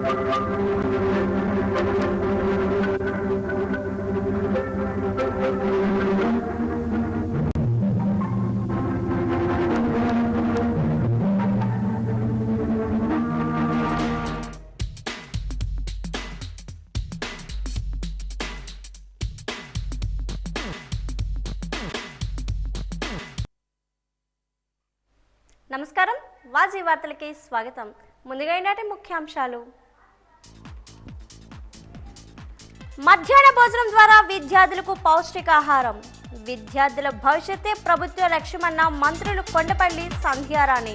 నమస్కారం వాజీ వార్తలకి స్వాగతం. ముందుగా ఈనాటి ముఖ్యాంశాలు. మధ్యాహ్న భోజనం ద్వారా విద్యార్థులకు పౌష్టికాహారం, విద్యార్థుల భవిష్యత్తే ప్రభుత్వ లక్ష్యమన్న మంత్రులు కొండపల్లి సంధ్యారాణి.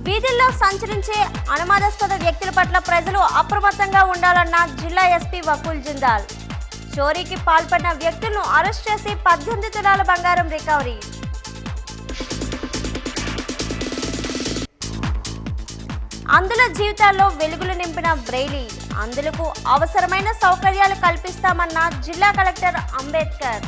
వీధుల్లో సంచరించే అనుమానాస్పద వ్యక్తుల పట్ల ప్రజలు అప్రమత్తంగా ఉండాలన్న జిల్లా ఎస్పీ వకుల్ జిందాల్. చోరీకి పాల్పడిన వ్యక్తులను అరెస్ట్ చేసి 18 తులాల బంగారం రికవరీ. అందుల జీవితాల్లో వెలుగులు నింపిన బ్రెయిలీ, అందులకు అవసరమైన సౌకర్యాలు కల్పిస్తామన్న జిల్లా కలెక్టర్ అంబేద్కర్.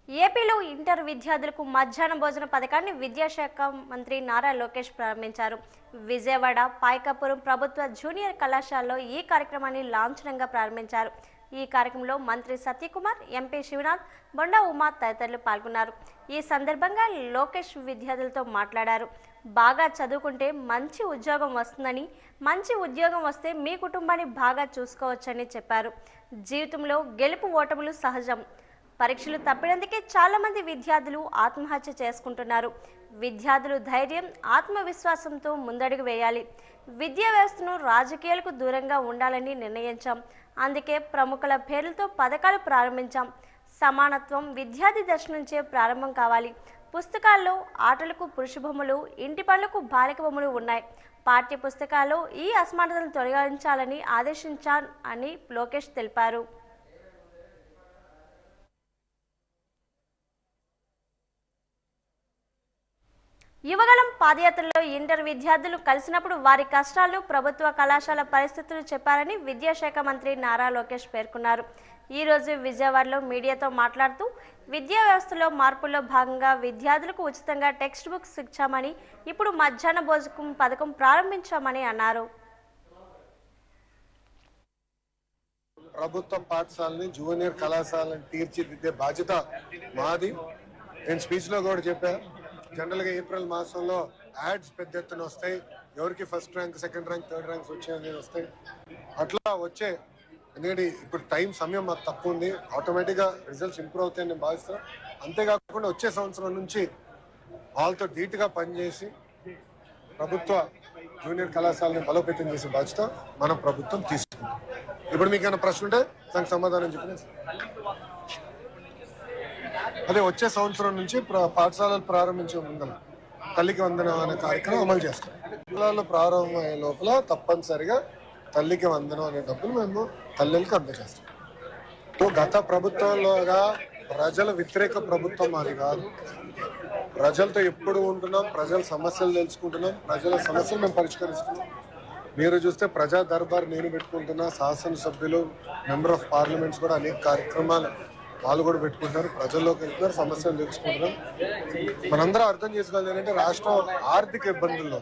ఏపీలో ఇంటర్ విద్యార్థులకు మధ్యాహ్న భోజన పథకాన్ని విద్యాశాఖ మంత్రి నారా లోకేష్ ప్రారంభించారు. విజయవాడ పాయకాపురం ప్రభుత్వ జూనియర్ కళాశాలలో ఈ కార్యక్రమాన్ని లాంఛనంగా ప్రారంభించారు. ఈ కార్యక్రమంలో మంత్రి సత్యకుమార్, ఎంపీ శివనాథ్, బొండా ఉమా తదితరులు పాల్గొన్నారు. ఈ సందర్భంగా లోకేష్ విద్యార్థులతో మాట్లాడారు. బాగా చదువుకుంటే మంచి ఉద్యోగం వస్తుందని, మంచి ఉద్యోగం వస్తే మీ కుటుంబాన్ని బాగా చూసుకోవచ్చని చెప్పారు. జీవితంలో గెలుపు ఓటములు సహజం. పరీక్షలు తప్పినందుకే చాలా మంది విద్యార్థులు ఆత్మహత్య చేసుకుంటున్నారు. విద్యార్థులు ధైర్యం, ఆత్మవిశ్వాసంతో ముందడుగు వేయాలి. విద్యా వ్యవస్థను రాజకీయాలకు దూరంగా ఉండాలని నిర్ణయించాం. అందుకే ప్రముఖుల పేర్లతో పథకాలు ప్రారంభించాం. సమానత్వం విద్యార్థి దశ నుంచే ప్రారంభం కావాలి. పుస్తకాల్లో ఆటలకు పురుష బొమ్మలు, ఇంటి పనులకు బాలిక బొమ్మలు ఉన్నాయి. పాఠ్య పుస్తకాల్లో ఈ అసమానతలను తొలగించాలని ఆదేశించాను అని లోకేష్ తెలిపారు. యువగలం పాదయాత్రలో ఇంటర్ విద్యార్థులు కలిసినప్పుడు వారి కష్టాలను, ప్రభుత్వ కళాశాల పరిస్థితులు చెప్పారని విద్యాశాఖ మంత్రి నారా లోకేష్ పేర్కొన్నారు. ఈరోజు విజయవాడలో మీడియాతో మాట్లాడుతూ విద్యా వ్యవస్థలో మార్పుల్లో భాగంగా విద్యార్థులకు ఉచితంగా టెక్స్ట్ బుక్స్ ఇచ్చామని, ఇప్పుడు మధ్యాహ్న భోజనం పథకం ప్రారంభించామని అన్నారు. ప్రభుత్వ పాఠశాలని, జూనియర్ కళాశాలను తీర్చిదిద్దే బాధ్యత మాది. నేను స్పీచ్ లో కూడా చెప్పాను. జనరల్ గా ఏప్రిల్ మాసంలో యాడ్స్ పెద్ద ఎత్తున వస్తాయి. ఎవరికి first rank, second rank, third ranks వచ్చాయని వస్తాయి. అట్లా వచ్చే, ఎందుకంటే ఇప్పుడు సమయం మాకు తక్కువ ఉంది. ఆటోమేటిక్ గా రిజల్ట్స్ ఇంప్రూవ్ అవుతాయని నేను భావిస్తాను. అంతేకాకుండా వచ్చే సంవత్సరం నుంచి వాళ్ళతో ధీటుగా పనిచేసి ప్రభుత్వ జూనియర్ కళాశాలని బలోపేతం చేసే బాధ్యత మన ప్రభుత్వం తీసుకుంటాం. ఇప్పుడు మీకు ఏమైనా ప్రశ్న ఉంటే దానికి సమాధానం చెప్పిన అదే వచ్చే సంవత్సరం నుంచి పాఠశాలలు ప్రారంభించే ముందర తల్లికి వందనం అనే కార్యక్రమం అమలు చేస్తాం. పాఠశాలలు ప్రారంభమయ్యే లోపల తప్పనిసరిగా తల్లికి వందనం అనే డబ్బులు మేము తల్లికి అందజేస్తాం. గత ప్రభుత్వంలోగా ప్రజల వ్యతిరేక ప్రభుత్వం అది కాదు. ప్రజలతో ఎప్పుడు ఉంటున్నాం, ప్రజల సమస్యలు తెలుసుకుంటున్నాం, ప్రజల సమస్యలు మేము పరిష్కరిస్తున్నాం. మీరు చూస్తే ప్రజా దర్బార్ నేను పెట్టుకుంటున్నా, శాసనసభ్యులు, మెంబర్ ఆఫ్ పార్లమెంట్స్ కూడా అనేక కార్యక్రమాలు వాళ్ళు కూడా పెట్టుకుంటున్నారు. ప్రజల్లోకి వెళ్తున్నారు, సమస్యలు తెలుసుకుంటున్నాం. మనందరం అర్థం చేసుకోవాలి ఏంటంటే రాష్ట్రం ఆర్థిక ఇబ్బందుల్లో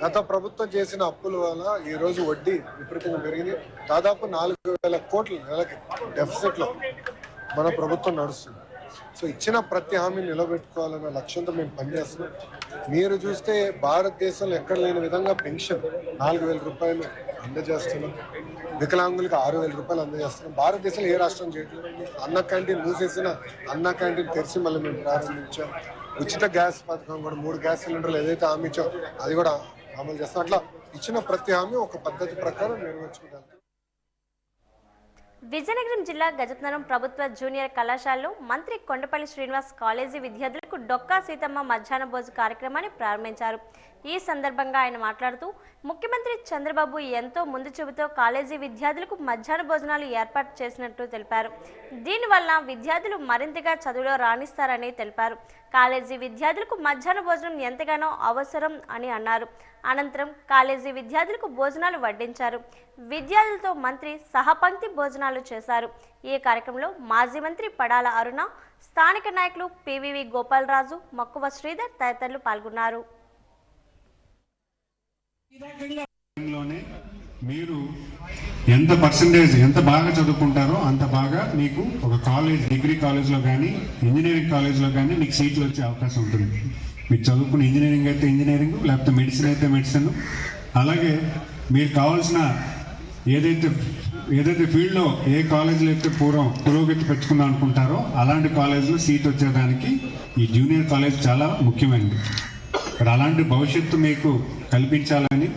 గత ప్రభుత్వం చేసిన అప్పుల వల్ల ఈ రోజు వడ్డీ విపరీతంగా పెరిగింది. దాదాపు 4,000 కోట్ల నెలకి డెఫిసిట్ లో మన ప్రభుత్వం నడుస్తుంది. సో ఇచ్చిన ప్రతి హామీని నిలబెట్టుకోవాలన్న లక్ష్యంతో మేము పనిచేస్తున్నాం. మీరు చూస్తే భారతదేశంలో ఎక్కడ లేని విధంగా పెన్షన్ 4,000 రూపాయలు అందజేస్తున్నాం. వికలాంగులకు 6,000 రూపాయలు అందజేస్తున్నాం. భారతదేశంలో ఏ రాష్ట్రం చేయట్లేదు. అన్న క్యాంటీన్ మూసేసిన అన్న క్యాంటీన్ తెరిచి మళ్ళీ మేము ప్రారంభించాం. ఉచిత గ్యాస్ పథకం కూడా 3 గ్యాస్ సిలిండర్లు ఏదైతే హామీ ఇచ్చాం అది కూడా అమలు చేస్తాం. అట్లా ఇచ్చిన ప్రతి హామీ ఒక పద్ధతి ప్రకారం నెరవేర్చుకుంటాం. విజయనగరం జిల్లా గజపతినగరం ప్రభుత్వ జూనియర్ కళాశాలలో మంత్రి కొండపల్లి శ్రీనివాస్ కాలేజీ విద్యార్థులకు డొక్కా సీతమ్మ మధ్యాహ్న భోజన కార్యక్రమాన్ని ప్రారంభించారు. ఈ సందర్భంగా ఆయన మాట్లాడుతూ ముఖ్యమంత్రి చంద్రబాబు ఎంతో ముందు చూపుతో కాలేజీ విద్యార్థులకు మధ్యాహ్న భోజనాలు ఏర్పాటు చేసినట్టు తెలిపారు. దీనివల్ల విద్యార్థులు మరింతగా చదువులో రాణిస్తారని తెలిపారు. కాలేజీ విద్యార్థులకు మధ్యాహ్న భోజనం ఎంతగానో అవసరం అని అన్నారు. అనంతరం కాలేజీ విద్యార్థులకు భోజనాలు వడ్డించారు. విద్యార్థులతో మంత్రి సహపంక్తి భోజనాలు చేశారు. ఈ కార్యక్రమంలో మాజీ మంత్రి పడాల అరుణ, స్థానిక నాయకులు పివివి గోపాలరాజు, మక్కువ శ్రీధర్ తదితరులు పాల్గొన్నారు. మీరు ఎంత పర్సంటేజ్ ఎంత బాగా చదువుకుంటారో అంత బాగా మీకు ఒక కాలేజ్, డిగ్రీ కాలేజ్లో కానీ ఇంజనీరింగ్ కాలేజ్లో కానీ మీకు సీట్లు వచ్చే అవకాశం ఉంటుంది. మీరు చదువుకున్న ఇంజనీరింగ్ అయితే ఇంజనీరింగ్, లేకపోతే మెడిసిన్ అయితే మెడిసిన్. అలాగే మీరు కావాల్సిన ఏదైతే ఫీల్డ్లో ఏ కాలేజీలో అయితే పూర్వం పురోగతి పెంచుకుందాం అనుకుంటారో అలాంటి కాలేజీలో సీట్ వచ్చేదానికి ఈ జూనియర్ కాలేజ్ చాలా ముఖ్యమైనది. మరి అలాంటి భవిష్యత్తు మీకు కల్పించాలని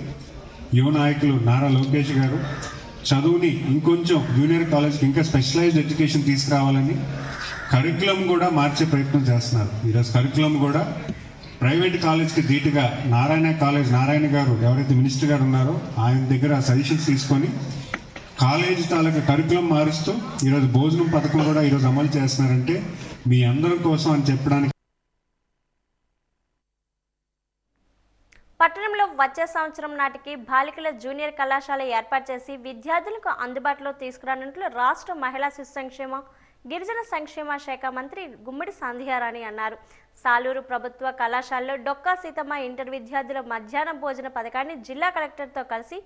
యువ నాయకులు నారా లోకేష్ గారు చదువుని ఇంకొంచెం జూనియర్ కాలేజ్కి ఇంకా స్పెషలైజ్డ్ ఎడ్యుకేషన్ తీసుకురావాలని కరికులం కూడా మార్చే ప్రయత్నం చేస్తున్నారు. ఈరోజు కరికులం కూడా ప్రైవేట్ కాలేజ్కి ధీటుగా నారాయణ గారు ఎవరైతే మినిస్టర్ గారు ఉన్నారో ఆయన దగ్గర సజెషన్స్ తీసుకొని కాలేజ్ తాలూకా కరికులం మారుస్తూ ఈరోజు భోజనం పథకం కూడా ఈరోజు అమలు చేస్తున్నారంటే మీ అందరి కోసం అని చెప్పడానికి. పట్టణంలో వచ్చే సంవత్సరం నాటికి బాలికల జూనియర్ కళాశాల ఏర్పాటు చేసి విద్యార్థులకు అందుబాటులో తీసుకురానున్నట్లు రాష్ట్ర మహిళా శిశు సంక్షేమ గిరిజన సంక్షేమ శాఖ మంత్రి గుమ్మడి సంధ్యారాణి అన్నారు. సాలూరు ప్రభుత్వ కళాశాలలో డొక్కా సీతమ్మ ఇంటర్ విద్యార్థుల మధ్యాహ్న భోజన పథకాన్ని జిల్లా కలెక్టర్తో కలిసి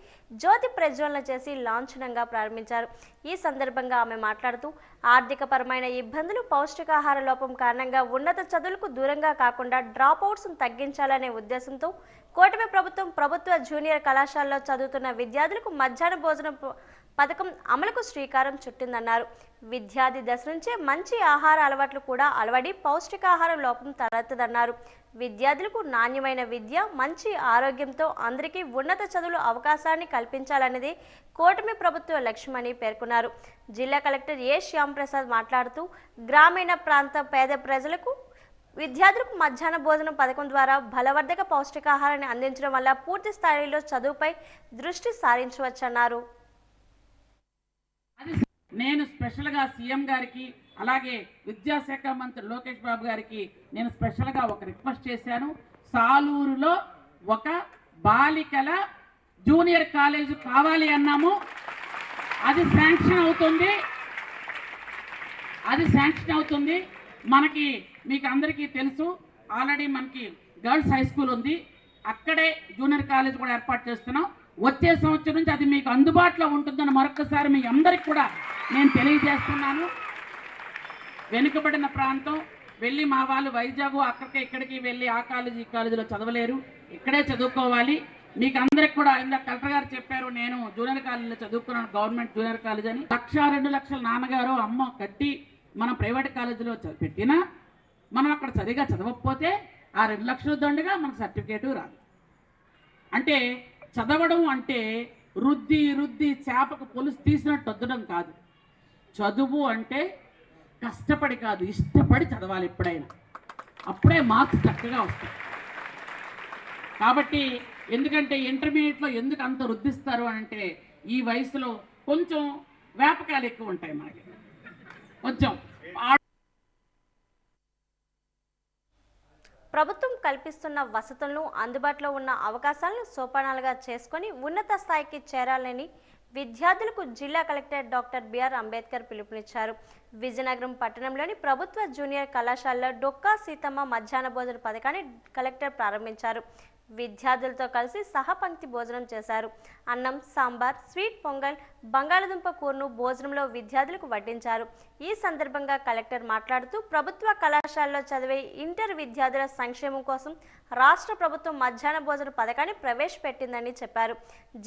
జ్యోతి ప్రజ్వలన చేసి లాంఛనంగా ప్రారంభించారు. ఈ సందర్భంగా ఆమె మాట్లాడుతూ ఆర్థికపరమైన ఇబ్బందులు, పౌష్టికాహార లోపం కారణంగా ఉన్నత చదువులకు దూరంగా కాకుండా డ్రాప్అవుట్స్ తగ్గించాలనే ఉద్దేశంతో కూటమి ప్రభుత్వం ప్రభుత్వ జూనియర్ కళాశాలలో చదువుతున్న విద్యార్థులకు మధ్యాహ్న భోజనం పథకం అమలుకు శ్రీకారం చుట్టిందన్నారు. విద్యార్థి దశ నుంచే మంచి ఆహార అలవాట్లు కూడా అలవడి పౌష్టికాహార లోపం తలెత్తదన్నారు. విద్యార్థులకు నాణ్యమైన విద్య, మంచి ఆరోగ్యంతో అందరికీ ఉన్నత చదువుల అవకాశాన్ని కల్పించాలన్నది కూటమి ప్రభుత్వ లక్ష్యమని పేర్కొన్నారు. జిల్లా కలెక్టర్ ఏ శ్యాంప్రసాద్ మాట్లాడుతూ గ్రామీణ ప్రాంత పేద ప్రజలకు విద్యార్థులకు మధ్యాహ్న భోజనం పథకం ద్వారా బలవర్ధక పౌష్టికాహారాన్ని అందించడం వల్ల పూర్తి స్థాయిలో చదువుపై దృష్టి సారించవచ్చన్నారు. నేను స్పెషల్గా సీఎం గారికి అలాగే విద్యాశాఖ మంత్రి లోకేష్ బాబు గారికి నేను స్పెషల్గా ఒక రిక్వెస్ట్ చేశాను. సాలూరులో ఒక బాలికల జూనియర్ కాలేజ్ కావాలి అన్నాము. అది శాంక్షన్ అవుతుంది. మనకి మీకు అందరికీ తెలుసు, ఆల్రెడీ మనకి గర్ల్స్ హై స్కూల్ ఉంది, అక్కడే జూనియర్ కాలేజ్ కూడా ఏర్పాటు చేస్తున్నాం. వచ్చే సంవత్సరం నుంచి అది మీకు అందుబాటులో ఉంటుందని మరొకసారి మీ అందరికి కూడా నేను తెలియజేస్తున్నాను. వెనుకబడిన ప్రాంతం వెళ్ళి మా వాళ్ళు వైజాగ్ అక్కడికి ఇక్కడికి వెళ్ళి ఆ కాలేజీ ఈ కాలేజీలో చదవలేరు, ఇక్కడే చదువుకోవాలి. మీకు అందరికి కూడా ఇందాక కలెక్టర్ గారు చెప్పారు, నేను జూనియర్ కాలేజీలో చదువుకున్నాను, గవర్నమెంట్ జూనియర్ కాలేజ్ అని. 1,02 లక్షల నాన్నగారు అమ్మ కట్టి మనం ప్రైవేట్ కాలేజీలో పెట్టినా మనం అక్కడ సరిగా చదవకపోతే ఆ 2 లక్షల దండగా మనకు సర్టిఫికేటు రాదు. అంటే చదవడం అంటే రుద్ది చేపకు పొలుసు తీసినట్టు వద్దడం కాదు. చదువు అంటే కష్టపడి కాదు, ఇష్టపడి చదవాలి ఎప్పుడైనా, అప్పుడే మార్క్స్ చక్కగా వస్తాయి. కాబట్టి ఎందుకంటే ఇంటర్మీడియట్లో ఎందుకు అంత రుద్దిస్తారు అంటే ఈ వయసులో కొంచెం వ్యాపకాలు ఎక్కువ ఉంటాయి మనకి. కొంచెం ప్రభుత్వం కల్పిస్తున్న వసతులను, అందుబాటులో ఉన్న అవకాశాలను సోపానాలుగా చేసుకొని ఉన్నత స్థాయికి చేరాలని విద్యార్థులకు జిల్లా కలెక్టర్ డాక్టర్ బిఆర్ అంబేద్కర్ పిలుపునిచ్చారు. విజయనగరం పట్టణంలోని ప్రభుత్వ జూనియర్ కళాశాలలో డొక్కా సీతమ్మ మధ్యాహ్న భోజన పథకాన్ని కలెక్టర్ ప్రారంభించారు. విద్యార్థులతో కలిసి సహపంక్తి భోజనం చేశారు. అన్నం, సాంబార్, స్వీట్ పొంగల్, బంగాళదుంప కూరను భోజనంలో విద్యార్థులకు వడ్డించారు. ఈ సందర్భంగా కలెక్టర్ మాట్లాడుతూ ప్రభుత్వ కళాశాలలో చదివే ఇంటర్ విద్యార్థుల సంక్షేమం కోసం రాష్ట్ర ప్రభుత్వం మధ్యాహ్న భోజన పథకాన్ని ప్రవేశపెట్టిందని చెప్పారు.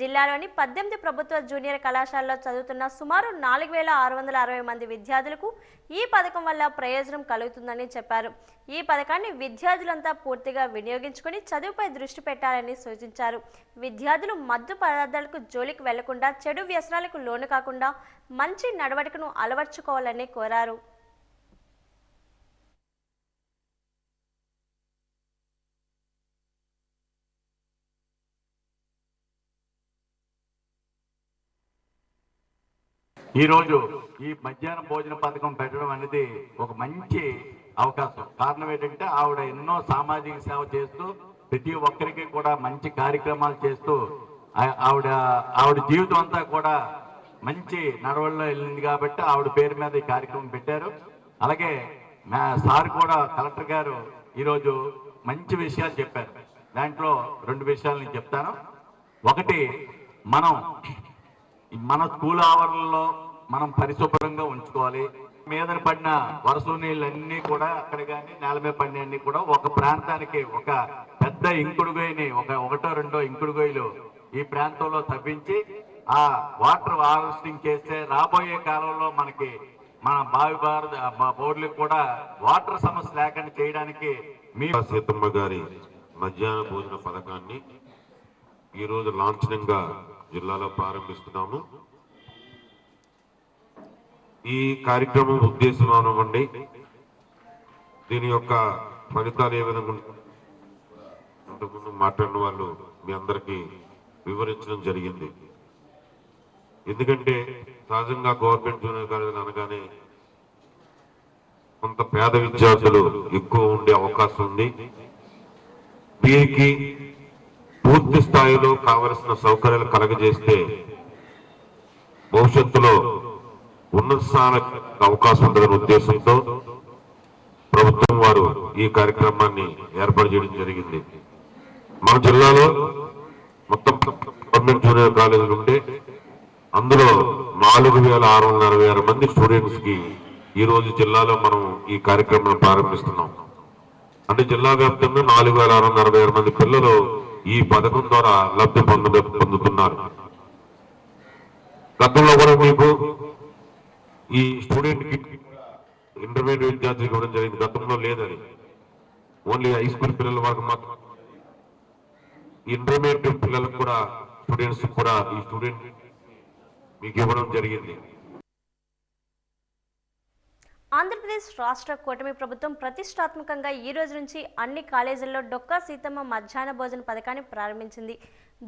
జిల్లాలోని 18 ప్రభుత్వ జూనియర్ కళాశాలలో చదువుతున్న సుమారు 4,660 మంది విద్యార్థులకు ఈ పథకం వల్ల ప్రయోజనం కలుగుతుందని చెప్పారు. ఈ పథకాన్ని విద్యార్థులంతా పూర్తిగా వినియోగించుకొని చదువుపై దృష్టి పెట్టాలని సూచించారు. విద్యార్థులు మత్తు పదార్థాలకు జోలికి వెళ్లకుండా, చెడు వ్యసనాలకు లోను కాకుండా మంచి నడవడికను అలవర్చుకోవాలని కోరారు. ఈరోజు ఈ మధ్యాహ్న భోజన పథకం పెట్టడం అనేది ఒక మంచి అవకాశం. కారణం ఏంటంటే ఆవిడ ఎన్నో సామాజిక సేవ చేస్తూ ప్రతి ఒక్కరికి కూడా మంచి కార్యక్రమాలు చేస్తూ ఆవిడ జీవితం అంతా కూడా మంచి నడవల్లో వెళ్ళింది కాబట్టి ఆవిడ పేరు మీద ఈ కార్యక్రమం పెట్టారు. అలాగే సార్ కూడా కలెక్టర్ గారు ఈరోజు మంచి విషయాలు చెప్పారు. దాంట్లో 2 విషయాలు నేను చెప్తాను. ఒకటి, మన స్కూల్ ఆవరణలో మనం పరిశుభ్రంగా ఉంచుకోవాలి. మీదన పడిన వర్షం నీళ్ళన్నీ కూడా అక్కడ కానీ నేల మీద పడినవన్నీ కూడా ఒక ప్రాంతానికి ఒక పెద్ద ఇంకుడుగొయ్యని ఒకటో రెండో ఇంకుడుగొయ్యలు ఈ ప్రాంతంలో తవ్వించి ఆ వాటర్ హార్వెస్టింగ్ చేస్తే రాబోయే కాలంలో మనకి మన బోర్లకు కూడా వాటర్ సమస్య లేకుండా చేయడానికి సీతమ్మ గారి మధ్యాహ్న భోజన పథకాన్ని ఈరోజు లాంఛనంగా జిల్లాలో ప్రారంభిస్తున్నాము. ఈ కార్యక్రమం ఉద్దేశం అవ్వండి, దీని యొక్క ఫలితాలు ఏ విధంగా ఇంతకుముందు మాట్లాడిన వాళ్ళు మీ అందరికీ వివరించడం జరిగింది. ఎందుకంటే సహజంగా గవర్నమెంట్ జూనియర్ కాలేజీలు అనగానే కొంత పేద విద్యార్థులు ఎక్కువ ఉండే అవకాశం ఉంది. వీరికి పూర్తి స్థాయిలో కావలసిన సౌకర్యాలు కలగజేస్తే భవిష్యత్తులో ఉన్నత స్థానానికి అవకాశం ఉంటుందనే ఉద్దేశంతో ప్రభుత్వం వారు ఈ కార్యక్రమాన్ని ఏర్పాటు చేయడం జరిగింది. మన జిల్లాలో మొత్తం గవర్నమెంట్ జూనియర్ కాలేజీలు ఉంటే అందులో 4666 మంది స్టూడెంట్స్ కి ఈ రోజు జిల్లాలో మనం ఈ కార్యక్రమాన్ని ప్రారంభిస్తున్నాం. అంటే జిల్లా వ్యాప్తంగా 4666 మంది పిల్లలు ఈ పథకం ద్వారా లబ్ధి పొందుతున్నారు. గతంలో కూడా మీకు ఈ స్టూడెంట్ కి ఇంటర్మీడియట్ విద్యార్థులకు ఇవ్వడం జరిగింది. గతంలో లేదని ఓన్లీ హై స్కూల్ పిల్లల వరకు మాత్రం. ఇంటర్మీడియట్ పిల్లలకు కూడా స్టూడెంట్స్ కూడా ఈ స్టూడెంట్ మీకు ఇవ్వడం జరిగింది. ఆంధ్రప్రదేశ్ రాష్ట్ర కూటమి ప్రభుత్వం ప్రతిష్టాత్మకంగా ఈ రోజు నుంచి అన్ని కాలేజీల్లో డొక్కా సీతమ్మ మధ్యాహ్న భోజన పథకాన్ని ప్రారంభించింది.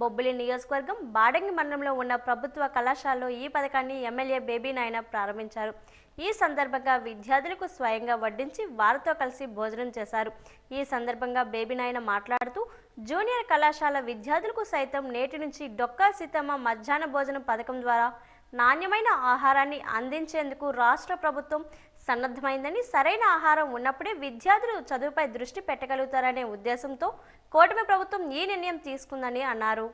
బొబ్బిలి నియోజకవర్గం బాడంగి మండలంలో ఉన్న ప్రభుత్వ కళాశాలలో ఈ పథకాన్ని ఎమ్మెల్యే బేబీ నాయన ప్రారంభించారు. ఈ సందర్భంగా విద్యార్థులకు స్వయంగా వడ్డించి వారితో కలిసి భోజనం చేశారు. ఈ సందర్భంగా బేబీ నాయన మాట్లాడుతూ జూనియర్ కళాశాల విద్యార్థులకు సైతం నేటి నుంచి డొక్కా సీతమ్మ మధ్యాహ్న భోజన పథకం ద్వారా నాణ్యమైన ఆహారాన్ని అందించేందుకు రాష్ట్ర ప్రభుత్వం సన్నద్ధమైందని, సరైన ఆహారం ఉన్నప్పుడే విద్యార్థులు చదువుపై దృష్టి పెట్టగలుగుతారనే ఉద్దేశంతో కూటమి ప్రభుత్వం ఈ నిర్ణయం తీసుకుందని అన్నారు.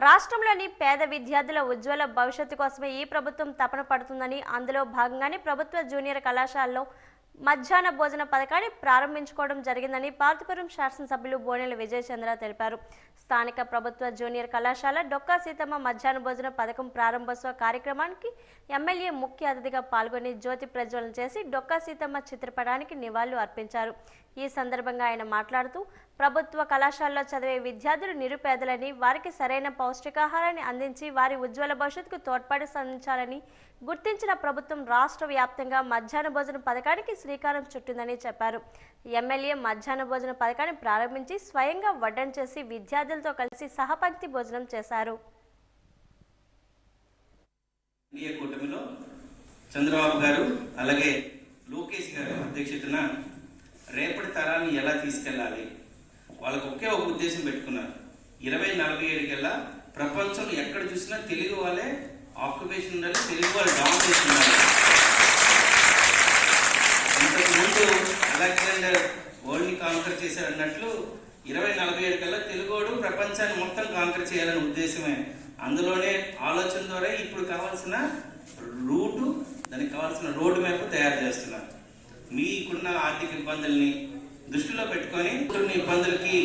రాష్ట్రంలోని పేద విద్యార్థుల ఉజ్వల భవిష్యత్తు కోసమే ఈ ప్రభుత్వం తపన పడుతుందని, అందులో భాగంగానే ప్రభుత్వ జూనియర్ కళాశాలలో మధ్యాహ్న భోజన పథకాన్ని ప్రారంభించుకోవడం జరిగిందని పార్తీపురం శాసనసభ్యులు బోనెల విజయచంద్ర తెలిపారు. స్థానిక ప్రభుత్వ జూనియర్ కళాశాల డొక్కా సీతమ్మ మధ్యాహ్న భోజన పథకం ప్రారంభోత్సవ కార్యక్రమానికి ఎమ్మెల్యే ముఖ్య అతిథిగా పాల్గొని జ్యోతి ప్రజ్వలన చేసి డొక్కా సీతమ్మ చిత్రపటానికి నివాళులు అర్పించారు. ఈ సందర్భంగా ఆయన మాట్లాడుతూ ప్రభుత్వ కళాశాలలో చదివే విద్యార్థులు నిరుపేదలని, వారికి సరైన పౌష్టికాహారాన్ని అందించి వారి ఉజ్వల భవిష్యత్తుకు తోడ్పాటు అందించాలని గుర్తించిన ప్రభుత్వం రాష్ట్ర వ్యాప్తంగా మధ్యాహ్న భోజన పథకానికి శ్రీకారం చుట్టిందని చెప్పారు. ఎమ్మెల్యే మధ్యాహ్న భోజన పథకాన్ని ప్రారంభించి స్వయంగా వడ్డన చేసి విద్యార్థులతో కలిసి సహపంక్తి భోజనం చేశారు. కూటమిలో చంద్రబాబు గారు అలాగే లోకేష్ గారు అధ్యక్షతన రేపటి తరాన్ని ఎలా తీసుకెళ్లాలి, వాళ్ళకు ఒకే ఒక ఉద్దేశం పెట్టుకున్నారు. 2047 కల్లా ప్రపంచంలో ఎక్కడ చూసినా తెలుగు వాళ్ళే ఆక్యుపేషన్ ఉండాలి, తెలుగు వాళ్ళు డామినేషన్ ఉండాలి. ఇంతకుముందు అలెగ్జాండర్ వరల్డ్ని కాంకర్ చేశాడు అన్నట్లు 2047 కల్లా తెలుగువాడు ప్రపంచాన్ని మొత్తం కాంకర్ చేయాలనే ఉద్దేశమే. అందులోనే ఆలోచన ద్వారా ఇప్పుడు కావాల్సిన రూటు, దానికి కావాల్సిన రోడ్ మ్యాప్ తయారు చేస్తున్నారు. మీకున్న ఆర్థిక ఇబ్బందుల్ని దృష్టిలో పెట్టుకొని ఇబ్బందులకి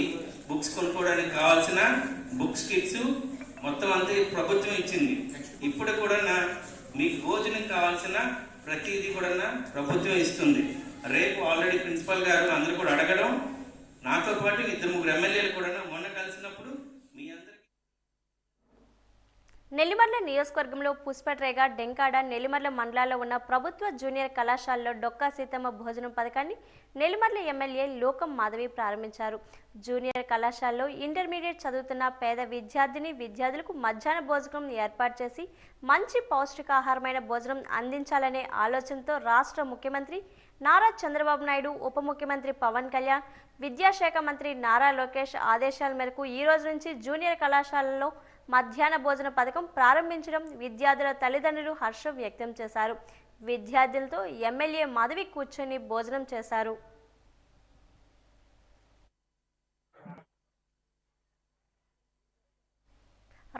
బుక్స్ కొనుక్కోవడానికి కావాల్సిన బుక్స్ కిట్స్ మొత్తం అంతా ప్రభుత్వం ఇచ్చింది. ఇప్పుడు కూడా మీకు భోజనం కావాల్సిన ప్రతిదీ కూడా ప్రభుత్వం ఇస్తుంది. రేపు ఆల్రెడీ ప్రిన్సిపల్ గారు అందరూ కూడా అడగడం, నాతో పాటు 2-3 ఎమ్మెల్యేలు కూడా మొన్న కలిసినప్పుడు మీ అందరికీ నెల్లిమర్ల నియోజకవర్గంలో పుష్పట్రేగ, డెంకాడ, నెల్లిమర్ల మండలాల్లో ఉన్న ప్రభుత్వ జూనియర్ కళాశాలలో డొక్కా సీతమ్మ భోజనం పథకాన్ని నెల్లిమర్ల ఎమ్మెల్యే లోకం మాధవి ప్రారంభించారు. జూనియర్ కళాశాలలో ఇంటర్మీడియట్ చదువుతున్న పేద విద్యార్థులకు మధ్యాహ్న భోజనం ఏర్పాటు చేసి మంచి పౌష్టికాహారమైన భోజనం అందించాలనే ఆలోచనతో రాష్ట్ర ముఖ్యమంత్రి నారా చంద్రబాబు నాయుడు, ఉప ముఖ్యమంత్రి పవన్ కళ్యాణ్, విద్యాశాఖ మంత్రి నారా లోకేష్ ఆదేశాల మేరకు ఈ రోజు నుంచి జూనియర్ కళాశాలలో మధ్యాహ్న భోజన పథకం ప్రారంభించడం విద్యార్థుల తల్లిదండ్రులు హర్షం వ్యక్తం చేశారు. విద్యార్థులతో ఎమ్మెల్యే మాధవి కూర్చొని భోజనం చేశారు.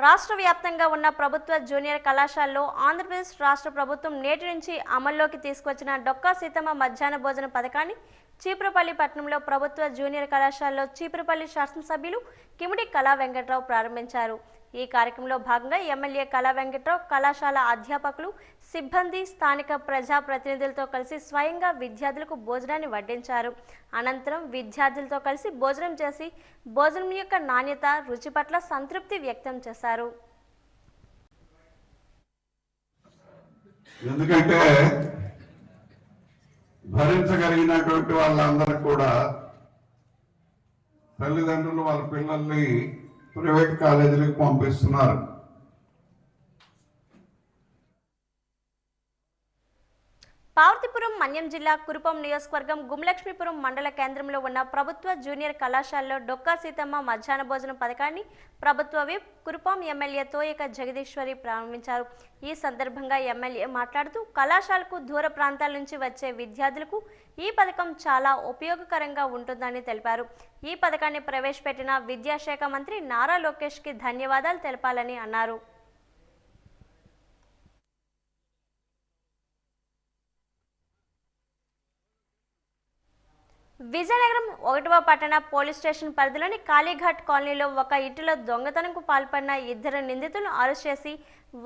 రాష్ట్ర వ్యాప్తంగా ఉన్న ప్రభుత్వ జూనియర్ కళాశాలలో ఆంధ్రప్రదేశ్ రాష్ట్ర ప్రభుత్వం నేటి నుంచి అమల్లోకి తీసుకొచ్చిన డొక్కా సీతమ్మ మధ్యాహ్న భోజన పథకాన్ని చీపురపల్లి పట్టణంలో ప్రభుత్వ జూనియర్ కళాశాలలో చీపురపల్లి శాసనసభ్యులు కిమిడి కళా వెంకట్రావు ప్రారంభించారు. ఈ కార్యక్రమంలో భాగంగా ఎమ్మెల్యే కళా వెంకట్రావు కళాశాల అధ్యాపకులు, సిబ్బంది, స్థానిక ప్రజాప్రతినిధులతో కలిసి స్వయంగా విద్యార్థులకు భోజనాన్ని వడ్డించారు. అనంతరం విద్యార్థులతో కలిసి భోజనం చేసి భోజనం యొక్క నాణ్యత, రుచి పట్ల సంతృప్తి వ్యక్తం చేశారు. ఎందుకంటే భరించగలిగినటువంటి వాళ్ళందరూ కూడా తల్లిదండ్రులు వాళ్ళ పిల్లల్ని ప్రైవేట్ కాలేజీలకు పంపిస్తున్నారు. పార్వతీపురం మన్యం జిల్లా కురుపం నియోజకవర్గం గుమలక్ష్మీపురం మండల కేంద్రంలో ఉన్న ప్రభుత్వ జూనియర్ కళాశాలలో డొక్కా సీతమ్మ మధ్యాహ్న భోజనం పథకాన్ని ప్రభుత్వ విప్ కురుపం ఎమ్మెల్యే తోయక జగదీశ్వరి ప్రారంభించారు. ఈ సందర్భంగా ఎమ్మెల్యే మాట్లాడుతూ కళాశాలకు దూర ప్రాంతాల నుంచి వచ్చే విద్యార్థులకు ఈ పథకం చాలా ఉపయోగకరంగా ఉంటుందని తెలిపారు. ఈ పథకాన్ని ప్రవేశపెట్టిన విద్యాశాఖ మంత్రి నారా లోకేష్కి ధన్యవాదాలు తెలపాలని అన్నారు. విజయనగరం 1వ పట్టణ పోలీస్ స్టేషన్ పరిధిలోని కాళీఘాట్ కాలనీలో ఒక ఇంటిలో దొంగతనంకు పాల్పడిన 2 నిందితులను అరెస్ట్ చేసి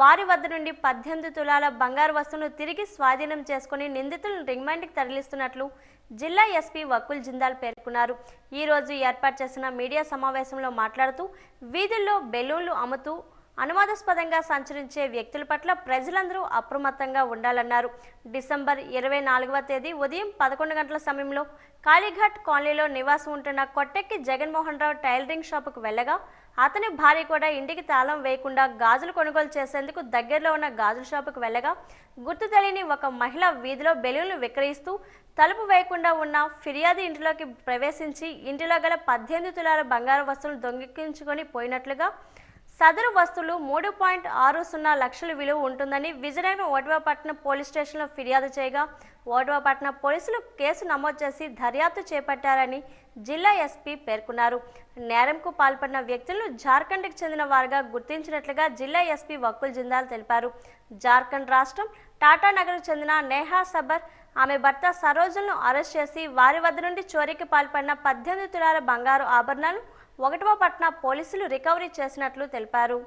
వారి వద్ద నుండి 18 తులాల బంగారు వస్తువును తిరిగి స్వాధీనం చేసుకుని నిందితులను రిమాండ్కి తరలిస్తున్నట్లు జిల్లా ఎస్పీ వకుల్ జిందాల్ పేర్కొన్నారు. ఈ రోజు ఏర్పాటు చేసిన మీడియా సమావేశంలో మాట్లాడుతూ వీధుల్లో బెలూన్లు అమ్ముతూ అనుమానాస్పదంగా సంచరించే వ్యక్తుల పట్ల ప్రజలందరూ అప్రమత్తంగా ఉండాలన్నారు. డిసెంబర్ 24వ తేదీ ఉదయం 11 గంటల సమయంలో కాళీఘాట్ కాలనీలో నివాసం ఉంటున్న కొట్టెక్కి జగన్మోహన్ రావు టైలరింగ్ షాపుకు వెళ్ళగా అతని భార్య కూడా ఇంటికి తాళం వేయకుండా గాజులు కొనుగోలు చేసేందుకు దగ్గరలో ఉన్న గాజుల షాపుకు వెళ్ళగా గుర్తు తెలియని ఒక మహిళ వీధిలో బెలూన్లు విక్రయిస్తూ తలుపు వేయకుండా ఉన్న ఫిర్యాదు ఇంటిలోకి ప్రవేశించి ఇంటిలో గల 18 తులాల బంగారు వస్తువులు దొంగిలించుకొని పోయినట్లుగా సదరు వస్తువులు 3.60 లక్షల విలువ ఉంటుందని విజయనగరం 1వ పట్టణ పోలీస్ స్టేషన్లో ఫిర్యాదు చేయగా 1వ పట్టణ పోలీసులు కేసు నమోదు చేసి దర్యాప్తు చేపట్టారని జిల్లా ఎస్పీ పేర్కొన్నారు. నేరంకు పాల్పడిన వ్యక్తులను జార్ఖండ్కి చెందిన వారుగా గుర్తించినట్లుగా జిల్లా ఎస్పీ వకుల్ జిందాల్ తెలిపారు. జార్ఖండ్ రాష్ట్రం టాటానగర్కు చెందిన నేహా సబర్, ఆమె భర్త సరోజలను అరెస్ట్ చేసి వారి వద్ద నుండి చోరీకి పాల్పడిన 18 తులాల బంగారు ఆభరణాలు 1వ పట్టణ పోలీసులు రికవరీ చేసినట్లు తెలిపారు.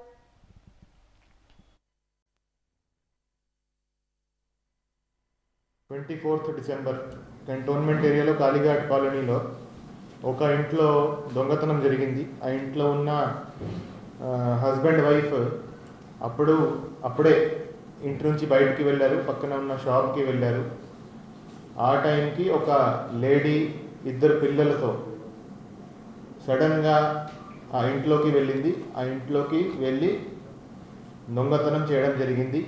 24th డిసెంబర్ కంటోన్మెంట్ ఏరియాలో కాళీఘాట్ కాలనీలో ఒక ఇంట్లో దొంగతనం జరిగింది. ఆ ఇంట్లో ఉన్న హస్బెండ్ వైఫ్ అప్పుడే ఇంటి నుంచి బయటికి వెళ్ళారు, పక్కన ఉన్న షాప్కి వెళ్ళారు. ఆ టైంకి ఒక లేడీ 2 పిల్లలతో సడన్గా ఆ ఇంట్లోకి వెళ్ళింది. ఆ ఇంట్లోకి వెళ్ళి దొంగతనం చేయడం జరిగింది.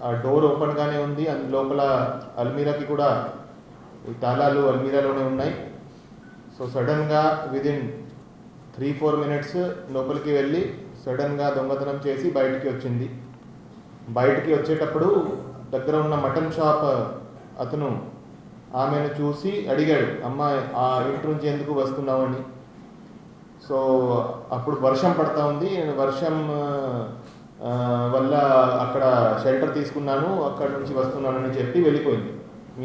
ఆ డోర్ ఓపెన్గానే ఉంది, లోపల అల్మీరాకి కూడా తాళాలు అల్మీరాలోనే ఉన్నాయి. సో సడన్గా విదిన్ 3-4 మినిట్స్ లోపలికి వెళ్ళి సడన్గా దొంగతనం చేసి బయటికి వచ్చింది. బయటికి వచ్చేటప్పుడు దగ్గర ఉన్న మటన్ షాప్ అతను ఆమెను చూసి అడిగాడు, అమ్మ ఆ ఇంటి నుంచి ఎందుకు వస్తున్నావని. సో అప్పుడు వర్షం పడతా ఉంది, వర్షం వల్ల అక్కడ షెల్టర్ తీసుకున్నాను, అక్కడ నుంచి వస్తున్నానని చెప్పి వెళ్ళిపోయింది.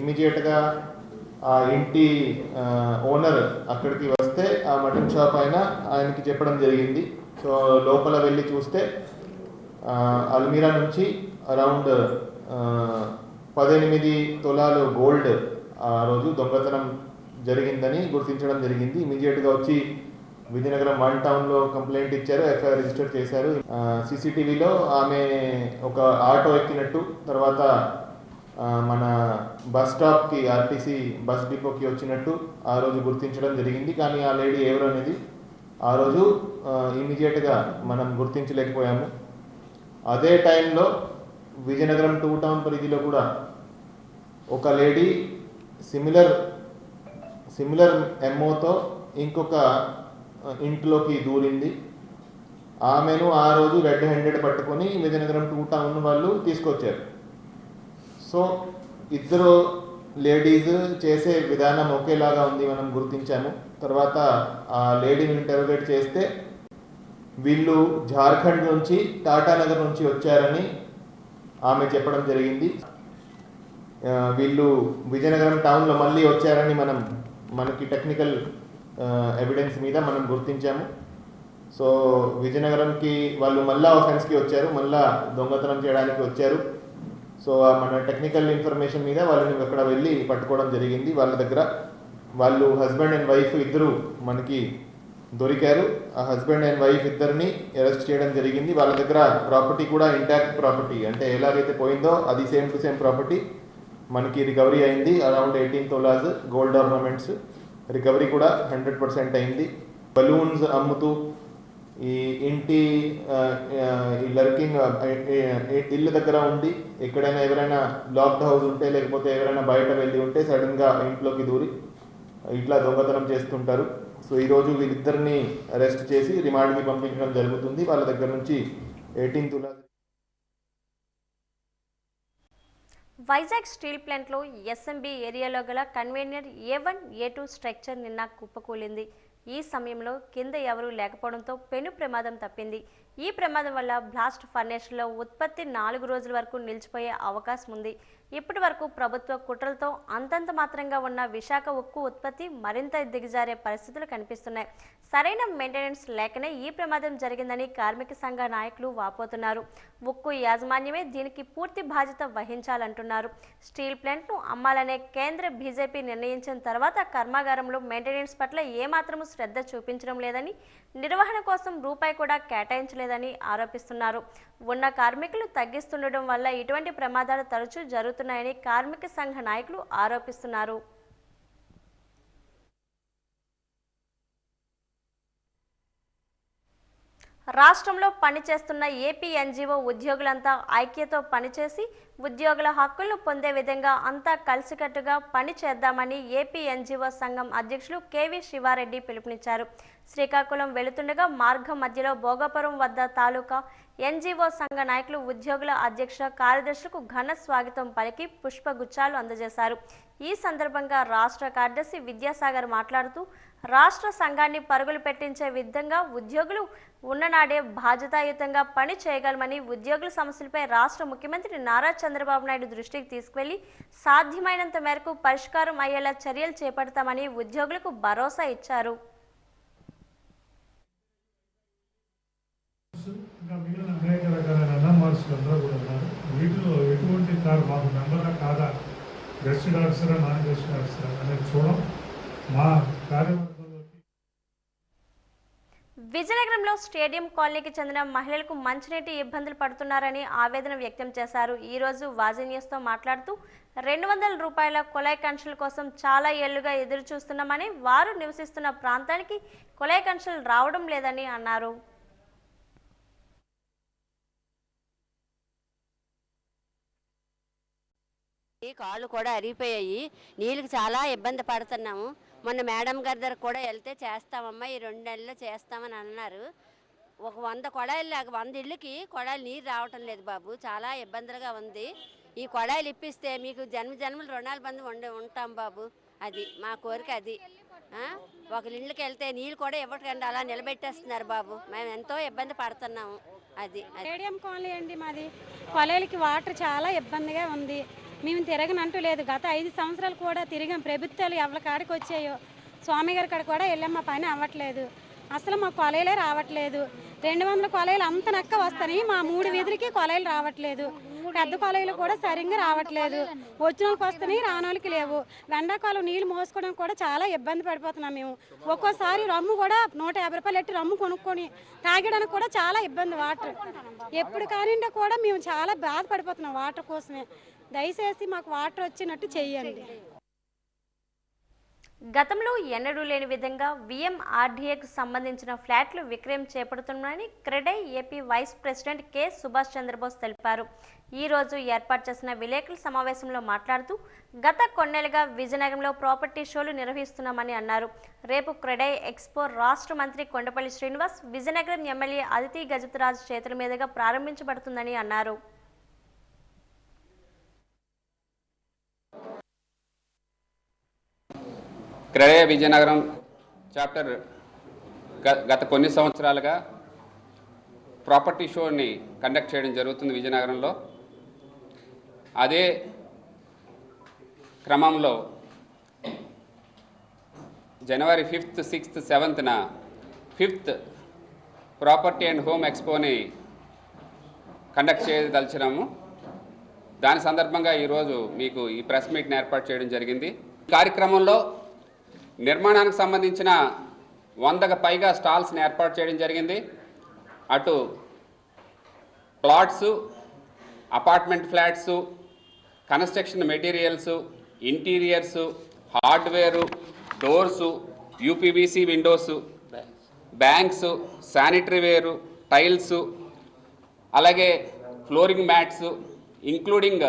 ఇమీడియట్గా ఆ ఇంటి ఓనర్ అక్కడికి వస్తే ఆ మటన్ షాప్ ఆయనకి చెప్పడం జరిగింది. సో లోపల వెళ్ళి చూస్తే అల్మీరా నుంచి అరౌండ్ 18 తులాలు గోల్డ్ ఆ రోజు దొంగతనం జరిగిందని గుర్తించడం జరిగింది. ఇమీడియట్గా వచ్చి విజయనగరం 1 టౌన్లో కంప్లైంట్ ఇచ్చారు, ఎఫ్ఐఆర్ రిజిస్టర్ చేశారు. సీసీటీవీలో ఆమె ఒక ఆటో ఎక్కినట్టు, తర్వాత మన బస్ స్టాప్కి ఆర్టీసీ బస్ డిపోకి వచ్చినట్టు ఆ రోజు గుర్తించడం జరిగింది. కానీ ఆ లేడీ ఎవరు అనేది ఆ రోజు ఇమీడియట్గా మనం గుర్తించలేకపోయాము. అదే టైంలో విజయనగరం 2 టౌన్ పరిధిలో కూడా ఒక లేడీ సిమిలర్ ఎంఓతో ఇంకొక ఇంట్లోకి దూరింది. ఆమెను ఆ రోజు రెడ్ హ్యాండెడ్ పట్టుకొని విజయనగరం 2 టౌన్ వాళ్ళు తీసుకొచ్చారు. సో ఇద్దరు లేడీస్ చేసే విధానం ఒకేలాగా ఉంది, మనం గుర్తించాము. తర్వాత ఆ లేడీని ఇంటర్రోగేట్ చేస్తే వీళ్ళు జార్ఖండ్ నుంచి, టాటానగర్ నుంచి వచ్చారని ఆమె చెప్పడం జరిగింది. వీళ్ళు విజయనగరం టౌన్లో మళ్ళీ వచ్చారని మనకి టెక్నికల్ ఎవిడెన్స్ మీద మనం గుర్తించాము. సో విజయనగరంకి వాళ్ళు మళ్ళా ఆఫెన్స్కి వచ్చారు, మళ్ళా దొంగతనం చేయడానికి వచ్చారు. సో మన టెక్నికల్ ఇన్ఫర్మేషన్ మీద వాళ్ళని అక్కడ వెళ్ళి పట్టుకోవడం జరిగింది. వాళ్ళ దగ్గర వాళ్ళు హస్బెండ్ అండ్ వైఫ్ ఇద్దరు మనకి దొరికారు. ఆ హస్బెండ్ అండ్ వైఫ్ ఇద్దరిని అరెస్ట్ చేయడం జరిగింది. వాళ్ళ దగ్గర ప్రాపర్టీ కూడా ఇంటాక్ట్ ప్రాపర్టీ, అంటే ఎలాగైతే పోయిందో అది సేమ్ టు సేమ్ ప్రాపర్టీ మనకి రికవరీ అయింది. Around 18 tolas gold ornaments recovery కూడా 100% అయింది. బలూన్స్ అమ్ముతూ ఈ ఇంటి లర్కింగ్ ఇల్లు దగ్గర ఉండి ఎక్కడైనా ఎవరైనా లాక్డ్ హౌస్ ఉంటే, లేకపోతే ఎవరైనా బయట వెళ్ళి ఉంటే సడన్గా ఇంట్లోకి దూరి ఇట్లా దొంగతనం చేస్తుంటారు. సో ఈరోజు వీళ్ళిద్దరిని అరెస్ట్ చేసి రిమాండ్కి పంపించడం జరుగుతుంది. వాళ్ళ దగ్గర నుంచి 18 తులాస్. వైజాగ్ స్టీల్ ప్లాంట్లో ఎస్ఎంబి ఏరియాలో గల కన్వేయర్ A1, A2 స్ట్రక్చర్ నిన్న కుప్పకూలింది. ఈ సమయంలో కింద ఎవరూ లేకపోవడంతో పెను ప్రమాదం తప్పింది. ఈ ప్రమాదం వల్ల బ్లాస్ట్ ఫర్నేస్లో ఉత్పత్తి 4 రోజుల వరకు నిలిచిపోయే అవకాశం ఉంది. ఇప్పటి వరకు ప్రభుత్వ కుట్రలతో అంతంత మాత్రంగా ఉన్న విశాఖ ఉక్కు ఉత్పత్తి మరింత దిగజారే పరిస్థితులు కనిపిస్తున్నాయి. సరైన మెయింటెనెన్స్ లేకనే ఈ ప్రమాదం జరిగిందని కార్మిక సంఘ నాయకులు వాపోతున్నారు. ఉక్కు యాజమాన్యమే దీనికి పూర్తి బాధ్యత వహించాలంటున్నారు. స్టీల్ ప్లాంట్ను అమ్మాలనే కేంద్ర బీజేపీ నిర్ణయించిన తర్వాత కర్మాగారంలో మెయింటెనెన్స్ పట్ల ఏమాత్రము శ్రద్ధ చూపించడం లేదని, నిర్వహణ కోసం రూపాయి కూడా కేటాయించలేదని ఆరోపిస్తున్నారు. ఉన్న కార్మికులు తగ్గిస్తుండడం వల్ల ఇటువంటి ప్రమాదాలు తరచూ జరుగుతున్నాయని కార్మిక సంఘ నాయకులు ఆరోపిస్తున్నారు. రాష్ట్రంలో పనిచేస్తున్న ఏపీ ఎన్జీఓ ఉద్యోగులంతా ఐక్యతో పనిచేసి ఉద్యోగుల హక్కులను పొందే విధంగా అంతా కలిసికట్టుగా పని చేద్దామని ఏపీ ఎన్జీఓ సంఘం అధ్యక్షులు కేవీ శివారెడ్డి పిలుపునిచ్చారు. శ్రీకాకుళం వెళుతుండగా మార్గం మధ్యలో భోగపురం వద్ద తాలూకా ఎన్జీఓ సంఘ నాయకులు ఉద్యోగుల అధ్యక్ష కార్యదర్శులకు ఘన స్వాగతం పలికి పుష్పగుచ్చాలు అందజేశారు. ఈ సందర్భంగా రాష్ట్ర కార్యదర్శి విద్యాసాగర్ మాట్లాడుతూ రాష్ట్ర సంఘాన్ని పరుగులు పెట్టించే విధంగా ఉద్యోగులు ఉన్ననాడే బాధ్యతాయుతంగా పని చేయగలమని, ఉద్యోగుల సమస్యలపై రాష్ట్ర ముఖ్యమంత్రి నారా చంద్రబాబు నాయుడు దృష్టికి తీసుకువెళ్లి సాధ్యమైనంత మేరకు పరిష్కారం అయ్యేలా చర్యలు చేపడతామని ఉద్యోగులకు భరోసా ఇచ్చారు. వీటిలో ఎటువంటి కారు మాకు మెంబర్గా కాదా, గెస్టెడ్ ఆఫీసరా నాన్ గెస్టెడ్ ఆఫీసరా అనేది చూడడం మా కార్యవర్గంలో. విజయనగరంలో స్టేడియం కాలనీకి చెందిన మహిళలకు మంచినీటి ఇబ్బందులు పడుతున్నారని ఆవేదన వ్యక్తం చేశారు. ఈ రోజు వాజీ న్యూస్తో మాట్లాడుతూ 200 రూపాయల కుళాయి కనెక్షన్ల కోసం చాలా ఏళ్లుగా ఎదురు చూస్తున్నామని, వారు నివసిస్తున్న ప్రాంతానికి కుళాయి కనెక్షన్లు రావడం లేదని అన్నారు. కాళ్ళు కూడా అరిగిపోయాయి, నీళ్ళకి చాలా ఇబ్బంది పడుతున్నాము. మొన్న మేడం గారి దగ్గర కూడా వెళ్తే చేస్తామమ్మా, ఈ 2 నెలల్లో చేస్తామని అన్నారు. ఒక 100 కొడాయిలు 100 ఇళ్ళకి కొడాయిలు నీరు రావటం లేదు బాబు, చాలా ఇబ్బందులుగా ఉంది. ఈ కొడాయిలు ఇప్పిస్తే మీకు జన్మలు రుణాలు బంధు ఉంటాం బాబు, అది మా కోరిక. అది ఒక ఇళ్ళకి వెళ్తే నీళ్ళు కూడా ఇవ్వకండి, అలా నిలబెట్టేస్తున్నారు బాబు, మేము ఎంతో ఇబ్బంది పడుతున్నాము. అది స్టేడియం కాలనీ అండి మాది. కొలాయిలకి వాటర్ చాలా ఇబ్బందిగా ఉంది. మేము తిరగనంటూ లేదు, గత 5 సంవత్సరాలు కూడా తిరిగాం. ప్రభుత్వాలు ఎవరి కాడికి వచ్చాయో స్వామి గారి కాడ కూడా వెళ్ళాం, మా పని అవ్వట్లేదు. అసలు మా కొలాయిలే రావట్లేదు. 200 కొలాయిలు అంత నక్క వస్తాయి, మా 3 వీధులకి కొలాయిలు రావట్లేదు. పెద్ద కాలేజీలు కూడా సరిగ్గా రావట్లేదు. వచ్చిన వాళ్ళకి వస్తున్నాయి, రాని వాళ్ళకి లేవు. ఎండాకాలం నీళ్ళు మోసుకోవడానికి కూడా చాలా ఇబ్బంది పడిపోతున్నాం మేము. ఒక్కోసారి రమ్ము కూడా 150 రూపాయలు ఎట్టి రమ్ము కొనుక్కొని తాగడానికి కూడా చాలా ఇబ్బంది. వాటర్ ఎప్పుడు కానింటే కూడా మేము చాలా బాధపడిపోతున్నాం వాటర్ కోసమే. దయచేసి మాకు వాటర్ వచ్చినట్టు చెయ్యండి. గతంలో ఎన్నడూ లేని విధంగా విఎంఆర్డీఏకు సంబంధించిన ఫ్లాట్లు విక్రయం చేపడుతున్నారని CREDAI AP vice president K Subhash Chandrabose తెలిపారు. ఈ రోజు ఏర్పాటు చేసిన విలేకరుల సమావేశంలో మాట్లాడుతూ గత కొన్నేళ్లుగా విజయనగరంలో ప్రాపర్టీ షోలు నిర్వహిస్తున్నామని అన్నారు. రేపు క్రెడై ఎక్స్పో రాష్ట్ర మంత్రి కొండపల్లి శ్రీనివాస్, విజయనగరం ఎమ్మెల్యే అదితి గజపతిరాజు చేతుల మీదుగా ప్రారంభించబడుతుందని అన్నారు. క్రెడై విజయనగరం చాప్టర్ గత కొన్ని సంవత్సరాలుగా ప్రాపర్టీ షోని కండక్ట్ చేయడం జరుగుతుంది విజయనగరంలో. అదే క్రమంలో జనవరి 5th, 6th, 7th 5th property and home ఎక్స్పోని కండక్ట్ చేయదలిచినాము. దాని సందర్భంగా ఈరోజు మీకు ఈ ప్రెస్ మీట్ని ఏర్పాటు చేయడం జరిగింది. ఈ కార్యక్రమంలో నిర్మాణానికి సంబంధించిన 100కు పైగా స్టాల్స్ని ఏర్పాటు చేయడం జరిగింది. అటు plots, apartment flats, construction materials, interiors, hardware, doors, UPVC windows, banks, sanitary ware, tiles, అలాగే ఫ్లోరింగ్ మ్యాట్సు, ఇంక్లూడింగ్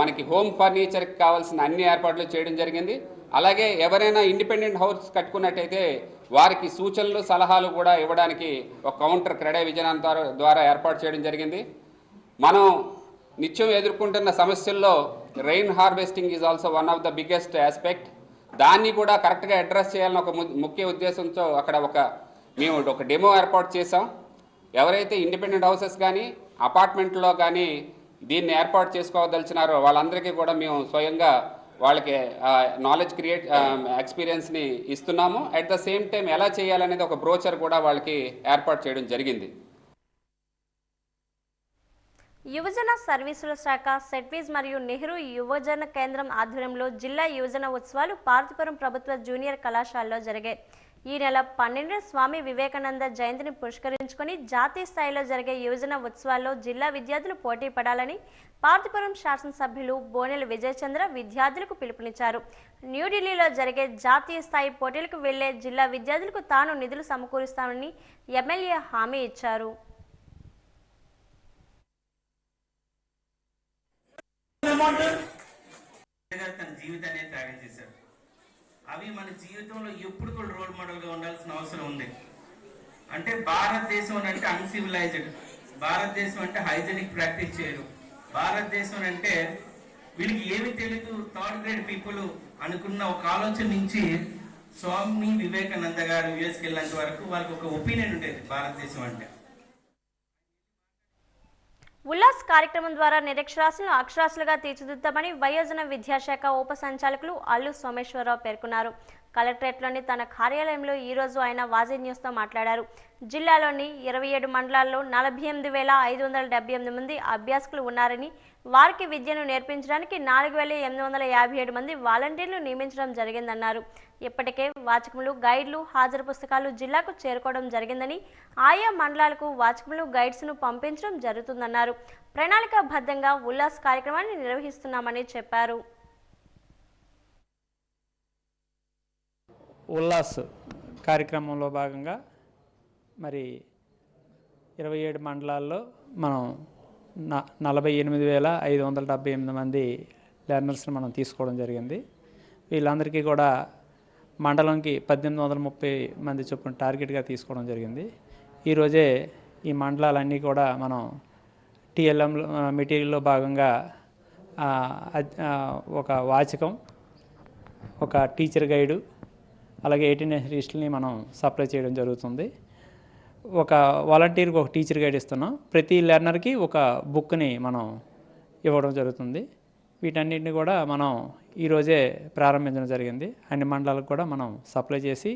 మనకి హోమ్ ఫర్నిచర్కి కావాల్సిన అన్ని ఏర్పాట్లు చేయడం జరిగింది. అలాగే ఎవరైనా ఇండిపెండెంట్ హౌస్ కట్టుకున్నట్టయితే వారికి సూచనలు, సలహాలు కూడా ఇవ్వడానికి ఒక కౌంటర్ క్రెడై విజయనగరం ద్వారా ఏర్పాటు చేయడం జరిగింది. మనం నిత్యం ఎదుర్కొంటున్న సమస్యల్లో rain harvesting is also one of the biggest aspect. దాన్ని కూడా కరెక్ట్గా అడ్రస్ చేయాలని ఒక ముఖ్య ఉద్దేశంతో అక్కడ మేము ఒక డెమో ఏర్పాటు చేసాం. ఎవరైతే ఇండిపెండెంట్ హౌసెస్ కానీ అపార్ట్మెంట్లో కానీ దీన్ని ఏర్పాటు చేసుకోవదలిచినారో వాళ్ళందరికీ కూడా మేము స్వయంగా వాళ్ళకి నాలెడ్జ్ ఎక్స్పీరియన్స్ని ఇస్తున్నాము. అట్ ద సేమ్ టైం ఎలా చేయాలనేది ఒక బ్రోచర్ కూడా వాళ్ళకి ఏర్పాటు చేయడం జరిగింది. యువజన సర్వీసుల శాఖ, సెట్వీజ్ మరియు నెహ్రూ యువజన కేంద్రం ఆధ్వర్యంలో జిల్లా యువజన ఉత్సవాలు పార్వతీపురం ప్రభుత్వ జూనియర్ కళాశాలలో జరిగాయి. ఈ నెల 12న స్వామి వివేకానంద జయంతిని పురస్కరించుకొని జాతీయ స్థాయిలో జరిగే యువజన ఉత్సవాల్లో జిల్లా విద్యార్థులు పోటీ పడాలని పార్వతీపురం శాసనసభ్యులు బోనెల విజయచంద్ర విద్యార్థులకు పిలుపునిచ్చారు. న్యూఢిల్లీలో జరిగే జాతీయ స్థాయి పోటీలకు వెళ్లే జిల్లా విద్యార్థులకు తాను నిధులు సమకూరుస్తానని ఎమ్మెల్యే హామీ ఇచ్చారు. అవి మన జీవితంలో ఎప్పుడు కూడా రోల్ మోడల్గా ఉండాల్సిన అవసరం ఉంది. అంటే భారతదేశం అంటే అన్సివిలైజ్డ్, భారతదేశం అంటే హైజెనిక్ ప్రాక్టీస్ చేయరు, భారతదేశం అంటే వీళ్ళకి ఏమి తెలియదు, థర్డ్ గ్రేడ్ పీపుల్ అనుకున్న ఒక ఆలోచన నుంచి స్వామి వివేకానంద గారు యుఎస్కి వెళ్ళినంత వరకు వాళ్ళకి ఒక ఒపీనియన్ ఉండేది భారతదేశం అంటే. ఉల్లాస్ కార్యక్రమం ద్వారా నిరక్షరాస్యులను అక్షరాస్యులుగా తీర్చిదిద్దామని వయోజన విద్యాశాఖ ఉప సంచాలకులు అల్లు సోమేశ్వరరావు పేర్కొన్నారు. కలెక్టరేట్లోని తన కార్యాలయంలో ఈరోజు ఆయన వాజీ న్యూస్తో మాట్లాడారు. జిల్లాలోని 27 మండలాల్లో 48,578 మంది అభ్యాసకులు ఉన్నారని, వారికి విద్యను నేర్పించడానికి 4,857 మంది వాలంటీర్లు నియమించడం జరిగిందన్నారు. ఇప్పటికే వాచకములు, గైడ్లు, హాజరు పుస్తకాలు జిల్లాకు చేరుకోవడం జరిగిందని, ఆయా మండలాలకు వాచకములు, గైడ్స్ను పంపించడం జరుగుతుందన్నారు. ప్రణాళికాబద్ధంగా ఉల్లాస్ కార్యక్రమాన్ని నిర్వహిస్తున్నామని చెప్పారు. ఉల్లాస్ కార్యక్రమంలో భాగంగా మరి 27 మండలాల్లో మనం 48,578 మంది లెర్నర్స్ని మనం తీసుకోవడం జరిగింది. వీళ్ళందరికీ కూడా మండలంకి 1,830 మంది చొప్పున టార్గెట్గా తీసుకోవడం జరిగింది. ఈరోజే ఈ మండలాలన్నీ కూడా మనం టీఎల్ఎం మెటీరియల్లో భాగంగా ఒక వాచకం, ఒక టీచర్ గైడు, అలాగే 18 లిస్టులని మనం సప్లై చేయడం జరుగుతుంది. ఒక వాలంటీర్కి ఒక టీచర్ గైడ్ ఇస్తున్నాం. ప్రతి లెర్నర్కి ఒక బుక్ని మనం ఇవ్వడం జరుగుతుంది. వీటన్నిటిని కూడా మనం ఈరోజే ప్రారంభించడం జరిగింది. అన్ని మండలాలకు కూడా మనం సప్లై చేసి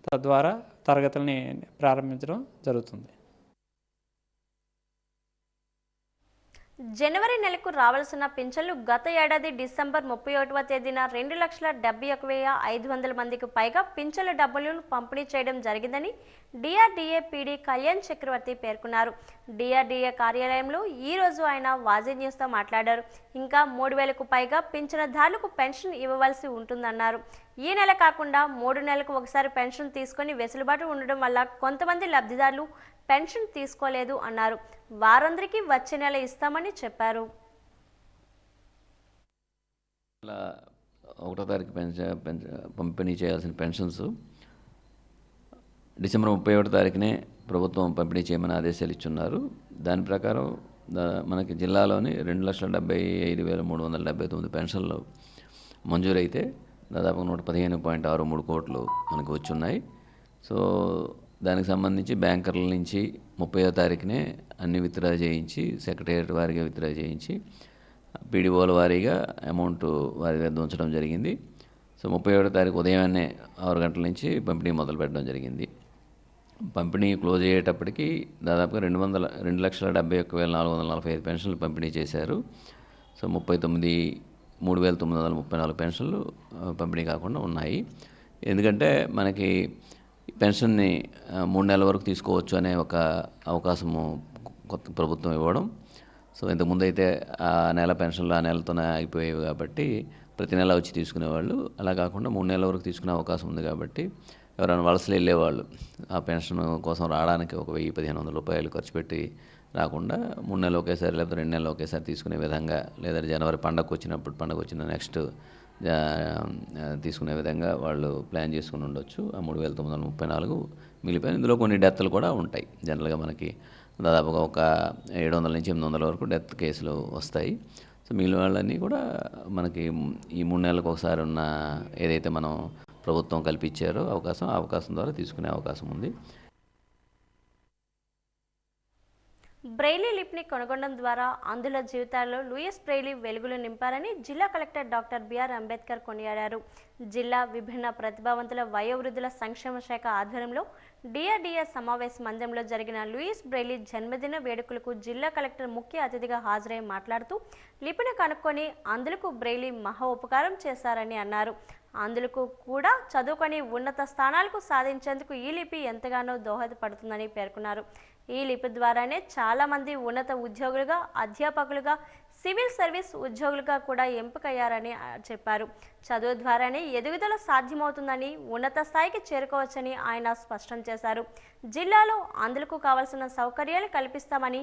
తద్వారా తరగతుల్ని ప్రారంభించడం జరుగుతుంది. జనవరి నెలకు రావాల్సిన పింఛన్లు గత ఏడాది డిసెంబర్ 31వ తేదీన 2,71,500 మందికి పైగా పింఛన్ల డబ్బులను పంపిణీ చేయడం జరిగిందని డిఆర్డీఏ పీడీ కళ్యాణ్ చక్రవర్తి పేర్కొన్నారు. డిఆర్డీఏ కార్యాలయంలో ఈ రోజు ఆయన వాజీ న్యూస్తో మాట్లాడారు. ఇంకా 3,000కు పైగా పింఛనదారులకు పెన్షన్ ఇవ్వవలసి ఉంటుందన్నారు. ఈ నెల కాకుండా 3 నెలలకు ఒకసారి పెన్షన్ తీసుకొని వెసులుబాటు ఉండడం వల్ల కొంతమంది లబ్ధిదారులు పెన్షన్ తీసుకోలేదు అన్నారు. వారందరికీ వచ్చే నెల ఇస్తామని చెప్పారు. 1వ తారీఖు పంపిణీ చేయాల్సిన పెన్షన్స్ డిసెంబర్ 31వ తారీఖునే ప్రభుత్వం పంపిణీ చేయమని ఆదేశాలు ఇచ్చున్నారు. దాని ప్రకారం మనకి జిల్లాలోని 2,75,379 పెన్షన్లు మంజూరైతే దాదాపు 115.63 కోట్లు మనకు వచ్చున్నాయి. సో దానికి సంబంధించి బ్యాంకర్ల నుంచి 30వ తారీఖునే అన్ని విత్డ్రా చేయించి సెక్రటేరియట్ వారీగా విత్డ్రా చేయించి పీడీఓల వారీగా అమౌంట్ వారి వద్ద ఉంచడం జరిగింది. సో 31వ తారీఖు ఉదయాన్నే 6 గంటల నుంచి పంపిణీ మొదలు పెట్టడం జరిగింది. పంపిణీ క్లోజ్ అయ్యేటప్పటికి దాదాపుగా 2,71,445 పెన్షన్లు పంపిణీ చేశారు. సో 3,934 పెన్షన్లు పంపిణీ కాకుండా ఉన్నాయి. ఎందుకంటే మనకి పెన్షన్ని 3 నెలల వరకు తీసుకోవచ్చు అనే ఒక అవకాశము కొత్త ప్రభుత్వం ఇవ్వడం. సో ఇంతకుముందు అయితే ఆ నెల పెన్షన్లు ఆ నెలతోనే అయిపోయేవి కాబట్టి ప్రతి నెల వచ్చి తీసుకునేవాళ్ళు. అలా కాకుండా 3 నెలల వరకు తీసుకునే అవకాశం ఉంది కాబట్టి ఎవరైనా వలసలు వెళ్ళేవాళ్ళు ఆ పెన్షన్ కోసం రావడానికి ఒక 1,000-1,500 రూపాయలు ఖర్చు పెట్టి రాకుండా 3 నెలలు ఒకేసారి లేకపోతే 2 నెలలు ఒకేసారి తీసుకునే విధంగా, లేదా జనవరి పండగ వచ్చిన నెక్స్ట్ తీసుకునే విధంగా వాళ్ళు ప్లాన్ చేసుకుని ఉండొచ్చు. ఆ 3,934 మిగిలిపోయిన ఇందులో కొన్ని డెత్లు కూడా ఉంటాయి. జనరల్గా మనకి దాదాపుగా ఒక 700 నుంచి 800 వరకు డెత్ కేసులు వస్తాయి. సో మిగిలిన వాళ్ళన్నీ కూడా మనకి ఈ 3 నెలలకు ఒకసారి ఉన్న ఏదైతే మనం ప్రభుత్వం కల్పించారో అవకాశం ద్వారా తీసుకునే అవకాశం ఉంది. బ్రెయిలీ లిపిని కొనుగొనడం ద్వారా అందుల జీవితాల్లో లూయిస్ బ్రెయిలీ వెలుగులు నింపారని జిల్లా కలెక్టర్ డాక్టర్ బిఆర్ అంబేద్కర్ కొనియాడారు. జిల్లా విభిన్న ప్రతిభావంతుల వయోవృద్ధుల సంక్షేమ శాఖ ఆధ్వర్యంలో డిఆర్డీఏ సమావేశ మందిరంలో జరిగిన లూయిస్ బ్రెయిలీ జన్మదిన వేడుకలకు జిల్లా కలెక్టర్ ముఖ్య అతిథిగా హాజరై మాట్లాడుతూ లిపిని కనుక్కొని అందులకు బ్రెయిలీ మహా ఉపకారం చేశారని అన్నారు. అందులకు కూడా చదువుకొని ఉన్నత స్థానాలకు సాధించేందుకు ఈ లిపి ఎంతగానో దోహదపడుతుందని పేర్కొన్నారు. ఈ లిపి ద్వారానే చాలామంది ఉన్నత ఉద్యోగులుగా, అధ్యాపకులుగా, సివిల్ సర్వీస్ ఉద్యోగులుగా కూడా ఎంపికయ్యారని చెప్పారు. చదువు ద్వారానే ఎదుగుదల సాధ్యమవుతుందని, ఉన్నత స్థాయికి చేరుకోవచ్చని ఆయన స్పష్టం చేశారు. జిల్లాలో అందులకు కావాల్సిన సౌకర్యాలు కల్పిస్తామని,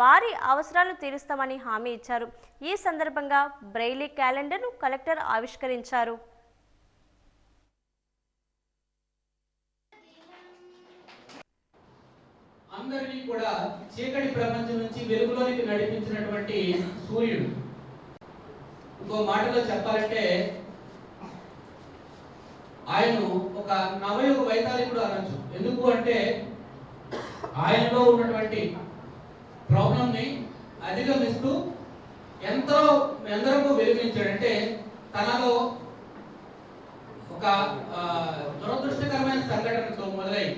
వారి అవసరాలు తీరుస్తామని హామీ ఇచ్చారు. ఈ సందర్భంగా బ్రెయిలీ క్యాలెండర్ను కలెక్టర్ ఆవిష్కరించారు. అందరినీ కూడా చీకటి ప్రపంచం నుంచి వెలుగులోనికి నడిపించినటువంటి సూర్యుడు. ఇంకో మాటలో చెప్పాలంటే ఆయన ఒక నవయుగ వైతాళికుడు అనొచ్చు. ఎందుకు అంటే ఆయనలో ఉన్నటువంటి ప్రాబ్లంని అధిగమిస్తూ ఎందరో వెలిగించాడంటే తనలో ఒక దురదృష్టకరమైన సంఘటనతో మొదలై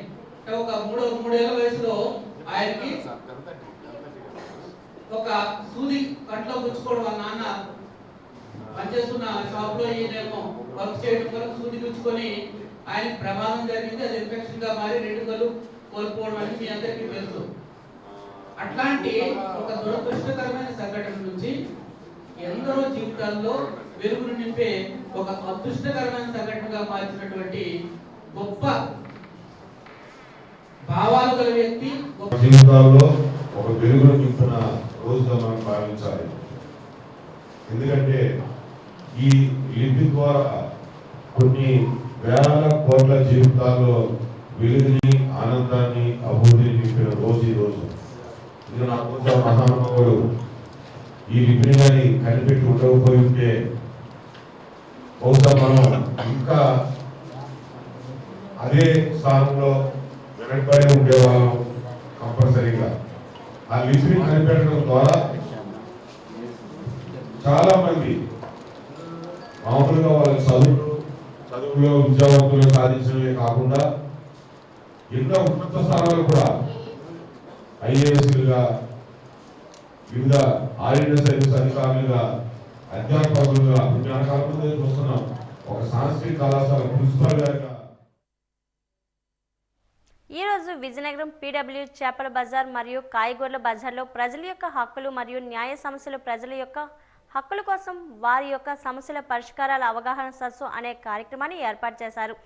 ఒక మూడేళ్ల వయసులో ఆయనకి ఒక సూది కంట్లో గుచ్చుకోవడం వాళ్ళ నాన్న పనిచేస్తున్న షాప్ లో ఈయనేమో వర్క్ చేయడం వల్ల సూది గుచ్చుకొని ఆయనకి ప్రమాదం జరిగింది. అది ఇన్ఫెక్షన్ గా మారి 2 కళ్ళు కోల్పోవడం అనేది మీ అందరికీ తెలుసు. అట్లాంటి ఒక దురదృష్టకరమైన సంఘటన నుంచి ఎందరో జీవితాల్లో వెలుగును నింపే ఒక అదృష్టకరమైన సంఘటనగా మార్చినటువంటి గొప్ప భావాలు గల వ్యక్తి జీవితాల్లో ఒక వెలుగును నింపిన రోజుగా మనం భావించాలి. ఎందుకంటే ఈ లిపి ద్వారా కొన్ని వేల కోట్ల జీవితాల్లో వెలుగుని, ఆనందాన్ని, అభివృద్ధిని నింపిన రోజు ఈ రోజు. ఇది నా కోసం మహానుభావులు ఈ లిపిని కానీ కనిపెట్టి ఉండకపోయి ఉంటే బహుశా మనం ఇంకా అదే స్థానంలో వెనకబడి ఉండేవాళ్ళం. కంపల్సరీగా ఆ లిపిని కనిపెట్టడం ద్వారా చాలా మంది మామూలుగా వాళ్ళ చదువులో విద్యావంతులు సాధించడమే కాకుండా ఎన్నో ఉన్నత స్థానాలు కూడా ఐఏఎస్లుగా, వివిధ ఆరోగ్య సర్వీస్ అధికారులుగా, అధ్యాపకులుగా జ్ఞానకాలంలో చూస్తున్నాం. ఒక సాంస్కృతిక కళాశాల ప్రిన్సిపల్ గారిగా. ఈరోజు విజయనగరం పీడబ్ల్యూ చేపల బజార్ మరియు కాయగూరల బజార్లో ప్రజల యొక్క హక్కులు మరియు న్యాయ సమస్యలు, ప్రజల యొక్క హక్కుల కోసం వారి యొక్క సమస్యల పరిష్కారాల అవగాహన సదస్సు అనే కార్యక్రమాన్ని ఏర్పాటు చేశారు.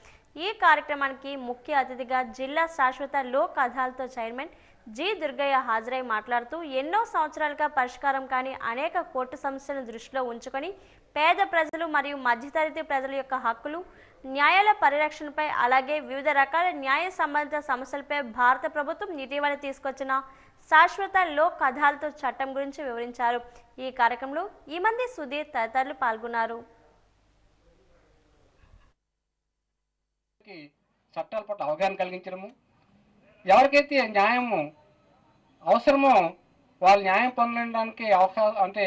ఈ కార్యక్రమానికి ముఖ్య అతిథిగా జిల్లా శాశ్వత లోక్ అదాలత్ చైర్మన్ జి దుర్గయ్య హాజరై మాట్లాడుతూ ఎన్నో సంవత్సరాలుగా పరిష్కారం కాని అనేక కోర్టు సమస్యలను దృష్టిలో ఉంచుకొని పేద ప్రజలు మరియు మధ్యతరగతి ప్రజల యొక్క హక్కులు, న్యాయాల పరిరక్షణపై అలాగే వివిధ రకాల న్యాయ సంబంధిత సమస్యలపై భారత ప్రభుత్వం ఇటీవల తీసుకొచ్చిన శాశ్వత లోక్ అదాలత్ చట్టం గురించి వివరించారు. ఈ కార్యక్రమంలో ఈమంది సుధీర్ తదితరులు పాల్గొన్నారు. చట్టాల పట్ల అవగాహన కలిగించడము, ఎవరికైతే న్యాయము అవసరమో వాళ్ళు న్యాయం పొందడానికి అవకాశం, అంటే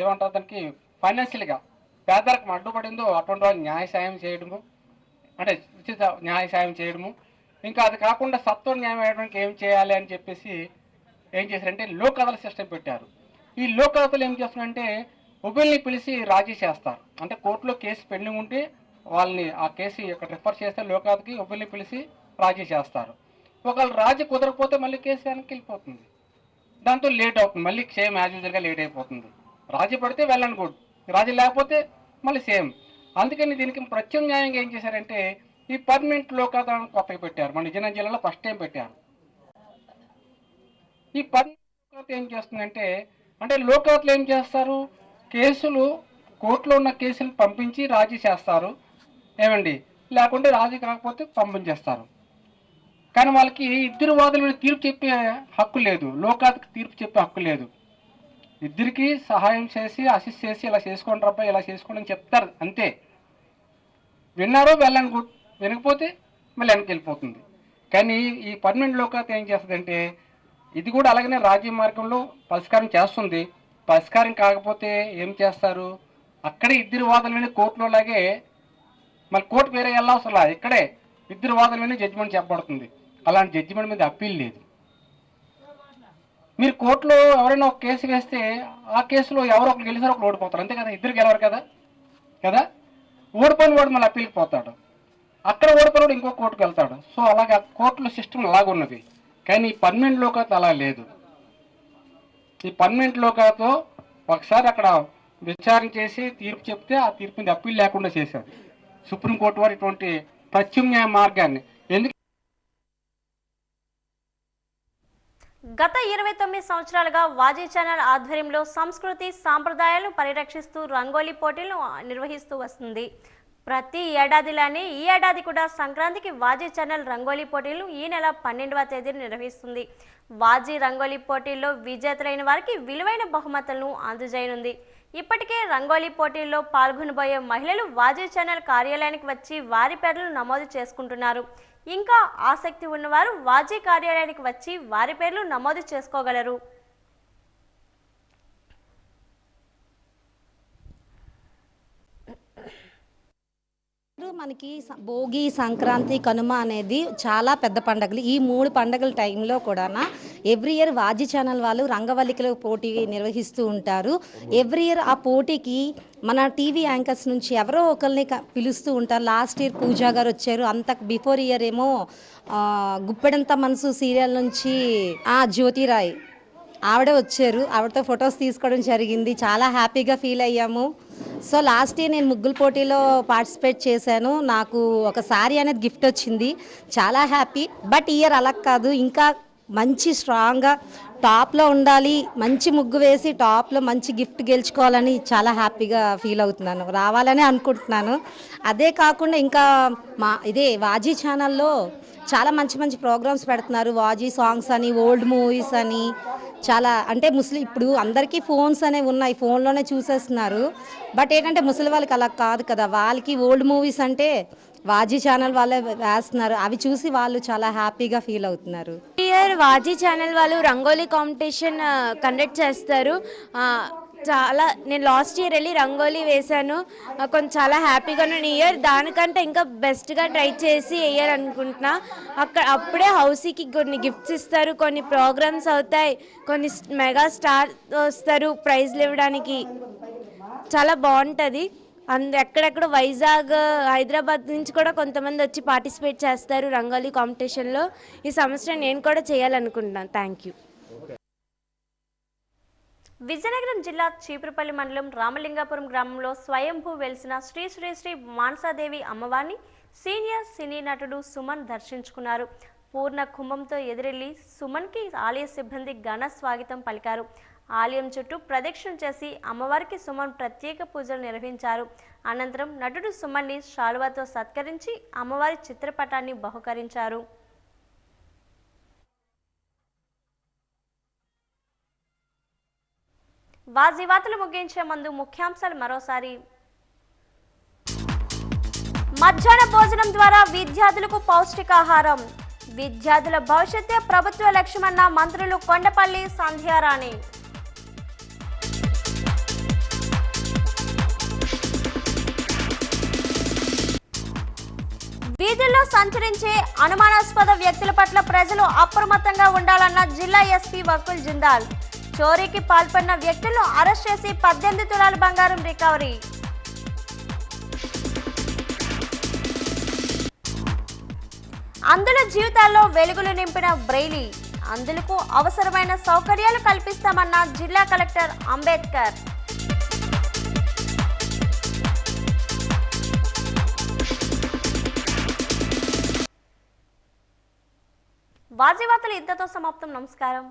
ఏమంటారు దానికి, ఫైనాన్షియల్గా పేదరికం అడ్డుపడిందో అటువంటి వాళ్ళు న్యాయ సాయం చేయడము, అంటే ఉచిత న్యాయ సాయం చేయడము. ఇంకా అది కాకుండా సత్వ న్యాయం వేయడానికి ఏం చేయాలి అని చెప్పేసి ఏం చేశారంటే లోక్ అదాలత్ సిస్టమ్ పెట్టారు. ఈ లోక్ అదాలత్లు ఏం చేస్తున్నారంటే ఉభయల్ని పిలిచి రాజీ చేస్తారు. అంటే కోర్టులో కేసు పెండింగ్ ఉంటే వాళ్ళని ఆ కేసు ఇక్కడ రిఫర్ చేస్తే లోక్ అదాలత్కి ఉభయల్ని పిలిచి రాజీ చేస్తారు. ఒకవేళ రాజీ కుదరకపోతే మళ్ళీ కేసు వెనక్కి వెళ్ళిపోతుంది. దాంతో లేట్ అవుతుంది, మళ్ళీ సేమ్ యాజ్ యూజువల్గా లేట్ అయిపోతుంది. రాజీ పడితే వెళ్ళండి గుడ్, రాజీ లేకపోతే మళ్ళీ సేమ్. అందుకని దీనికి ప్రత్యామ్నాయంగా ఏం చేశారంటే ఈ పర్మనెంట్ లోక్ అదాలత్ కొత్తగా పెట్టారు. మన విజయనగరం జిల్లాలో ఫస్ట్ టైం పెట్టారు. ఈ పర్మనెంట్ లోక్ అదాలత్ ఏం చేస్తుందంటే, అంటే లోక్ అదాలత్లు ఏం చేస్తారు, కేసులు కోర్టులో ఉన్న కేసులు పంపించి రాజీ చేస్తారు ఏమండి, లేకుంటే రాజీ కాకపోతే పంపించేస్తారు. కానీ వాళ్ళకి ఇద్దరు వాదుల మీద తీర్పు చెప్పే హక్కు లేదు, లోక్ అదాలత్కి తీర్పు చెప్పే హక్కు లేదు. ఇద్దరికి సహాయం చేసి అసిస్ట్ చేసి ఇలా చేసుకోండి రబ్బా, ఇలా చేసుకోండి అని చెప్తారు అంతే. విన్నారో వెళ్ళండి గుడ్, వినకపోతే మళ్ళీ వెనక్కి వెళ్ళిపోతుంది. కానీ ఈ పర్మనెంట్ లోక్ అదాలత్ ఏం చేస్తుందంటే ఇది కూడా అలాగనే రాజీ మార్గంలో పరిష్కారం చేస్తుంది. పరిష్కారం కాకపోతే ఏం చేస్తారు, అక్కడే ఇద్దరు వాదుల మీద కోర్టులో లాగే మళ్ళీ కోర్టు వేరే వెళ్ళవసరం లేదు, ఇక్కడే ఇద్దరు వాదుల మీద జడ్జిమెంట్ చెప్పబడుతుంది. అలాంటి జడ్జిమెంట్ మీద అప్పీల్ లేదు. మీరు కోర్టులో ఎవరైనా ఒక కేసు వేస్తే ఆ కేసులో ఎవరో ఒకరు గెలిచారో ఒకరు ఓడిపోతారు, అంతే కదా, ఇద్దరు గెలవరు కదా కదా. ఓడిపోయిన వాడు మళ్ళీ అప్పీల్కి పోతాడు, అక్కడ ఓడిపోయిన వాడు ఇంకో కోర్టుకు వెళ్తాడు. సో అలాగే కోర్టుల సిస్టమ్ అలాగున్నది. కానీ ఈ పర్మనెంట్ లోక్ అదాలత్ అలా లేదు. ఈ పర్మనెంట్ లోక్ అదాలత్ ఒకసారి అక్కడ విచారణ చేసి తీర్పు చెప్తే ఆ తీర్పు మీద అప్పీల్ లేకుండా చేశారు సుప్రీంకోర్టు వారు. ఇటువంటి ప్రత్యామ్నాయ మార్గాన్ని ఎందుకు గత 29 సంవత్సరాలుగా వాజీ ఛానల్ ఆధ్వర్యంలో సంస్కృతి సాంప్రదాయాలను పరిరక్షిస్తూ రంగోలీ పోటీలను నిర్వహిస్తూ వస్తుంది. ప్రతి ఏడాదిలానే ఈ ఏడాది కూడా సంక్రాంతికి వాజీ ఛానల్ రంగోలీ పోటీలను ఈ నెల 12వ తేదీన నిర్వహిస్తుంది. వాజీ రంగోలీ పోటీల్లో విజేతలైన వారికి విలువైన బహుమతులను అందజేయనుంది. ఇప్పటికే రంగోలీ పోటీల్లో పాల్గొనబోయే మహిళలు వాజీ ఛానల్ కార్యాలయానికి వచ్చి వారి పేర్లను నమోదు చేసుకుంటున్నారు. ఇంకా ఆసక్తి ఉన్నవారు వాజీ కార్యాలయానికి వచ్చి వారి పేర్లు నమోదు చేసుకోగలరు. మనకి భోగి, సంక్రాంతి, కనుమ అనేది చాలా పెద్ద పండుగలు. ఈ 3 పండుగల టైంలో కూడా ఎవ్రీ ఇయర్ వాజీ ఛానల్ వాళ్ళు రంగవల్లికల పోటీ నిర్వహిస్తూ ఉంటారు. ఎవ్రీ ఇయర్ ఆ పోటీకి మన టీవీ యాంకర్స్ నుంచి ఎవరో ఒకరిని పిలుస్తూ ఉంటారు. లాస్ట్ ఇయర్ పూజా గారు వచ్చారు. అంతకు బిఫోర్ ఇయర్ ఏమో గుప్పెడంత మనసు సీరియల్ నుంచి జ్యోతిరాయ్ ఆవిడ వచ్చారు. ఆవిడతో ఫొటోస్ తీసుకోవడం జరిగింది. చాలా హ్యాపీగా ఫీల్ అయ్యాము. సో లాస్ట్ ఇయర్ నేను ముగ్గుల పోటీలో పార్టిసిపేట్ చేశాను. నాకు ఒక సారీ అనేది గిఫ్ట్ వచ్చింది. చాలా హ్యాపీ. బట్ ఇయర్ అలా కాదు, ఇంకా మంచి స్ట్రాంగ్గా టాప్లో ఉండాలి, మంచి ముగ్గు వేసి టాప్లో మంచి గిఫ్ట్ గెలుచుకోవాలని చాలా హ్యాపీగా ఫీల్ అవుతున్నాను, రావాలని అనుకుంటున్నాను. అదే కాకుండా ఇంకా ఇదే వాజీ ఛానల్లో చాలా మంచి మంచి ప్రోగ్రామ్స్ పెడుతున్నారు. వాజీ సాంగ్స్ అని, ఓల్డ్ మూవీస్ అని, చాలా అంటే ఇప్పుడు అందరికీ ఫోన్స్ అనేవి ఉన్నాయి, ఫోన్లోనే చూసేస్తున్నారు. బట్ ఏంటంటే ముసలి వాళ్ళకి అలా కాదు కదా, వాళ్ళకి ఓల్డ్ మూవీస్ అంటే వాజీ ఛానల్ వాళ్ళే వేస్తున్నారు. అవి చూసి వాళ్ళు చాలా హ్యాపీగా ఫీల్ అవుతున్నారు. ఇయర్ వాజీ ఛానల్ వాళ్ళు రంగోలీ కాంపిటీషన్ కండక్ట్ చేస్తారు. నేను లాస్ట్ ఇయర్ వెళ్ళి రంగోలీ వేశాను, కొంచెం చాలా హ్యాపీగా ఉన్న ఇయర్. దానికంటే ఇంకా బెస్ట్గా ట్రై చేసి వేయాలనుకుంటున్నా. అప్పుడే హౌసీకి కొన్ని గిఫ్ట్స్ ఇస్తారు, కొన్ని ప్రోగ్రామ్స్ అవుతాయి, కొన్ని మెగా స్టార్ వస్తారు ప్రైజ్లు ఇవ్వడానికి. చాలా బాగుంటుంది. ఎక్కడెక్కడ వైజాగ్, హైదరాబాద్ నుంచి కూడా కొంతమంది వచ్చి పార్టిసిపేట్ చేస్తారు రంగోలీ కాంపిటీషన్లో. ఈ సంవత్సరం నేను కూడా చేయాలనుకుంటున్నాను. Thank you. విజయనగరం జిల్లా చీపురుపల్లి మండలం రామలింగాపురం గ్రామంలో స్వయంభూ వెలిసిన శ్రీ శ్రీ శ్రీ మానసాదేవి అమ్మవారిని సీనియర్ సినీ నటుడు సుమన్ దర్శించుకున్నారు. పూర్ణ కుంభంతో ఎదురెళ్లి సుమన్కి ఆలయ సిబ్బంది ఘన స్వాగతం పలికారు. ఆలయం చుట్టూ ప్రదక్షిణ చేసి అమ్మవారికి సుమన్ ప్రత్యేక పూజలు నిర్వహించారు. అనంతరం నటుడు సుమన్ని శాలువాతో సత్కరించి అమ్మవారి చిత్రపటాన్ని బహుకరించారు. వార్తలు ముగించే ముందు ముఖ్యాంశాలు మరోసారి. మధ్యాహ్న భోజనం ద్వారా విద్యార్థులకు పౌష్టికాహారం, విద్యార్థుల భవిష్యత్తే ప్రభుత్వ లక్ష్యమన్న మంత్రులు కొండపల్లి, సంధ్యారాణి. వీధుల్లో సంచరించే అనుమానాస్పద వ్యక్తుల పట్ల ప్రజలు అప్రమత్తంగా ఉండాలన్న జిల్లా ఎస్పీ వకుల్ జిందాల్. చోరీకి పాల్పడిన వ్యక్తులను అరెస్ట్ చేసి 18 తులాల బంగారం రికవరీ. అందుల జీవితాల్లో వెలుగులు నింపిన బ్రెయిలీ, అందులకు అవసరమైన సౌకర్యాలు కల్పిస్తామన్న జిల్లా కలెక్టర్ అంబేద్కర్. వార్తలు ఇంతతో సమాప్తం. నమస్కారం.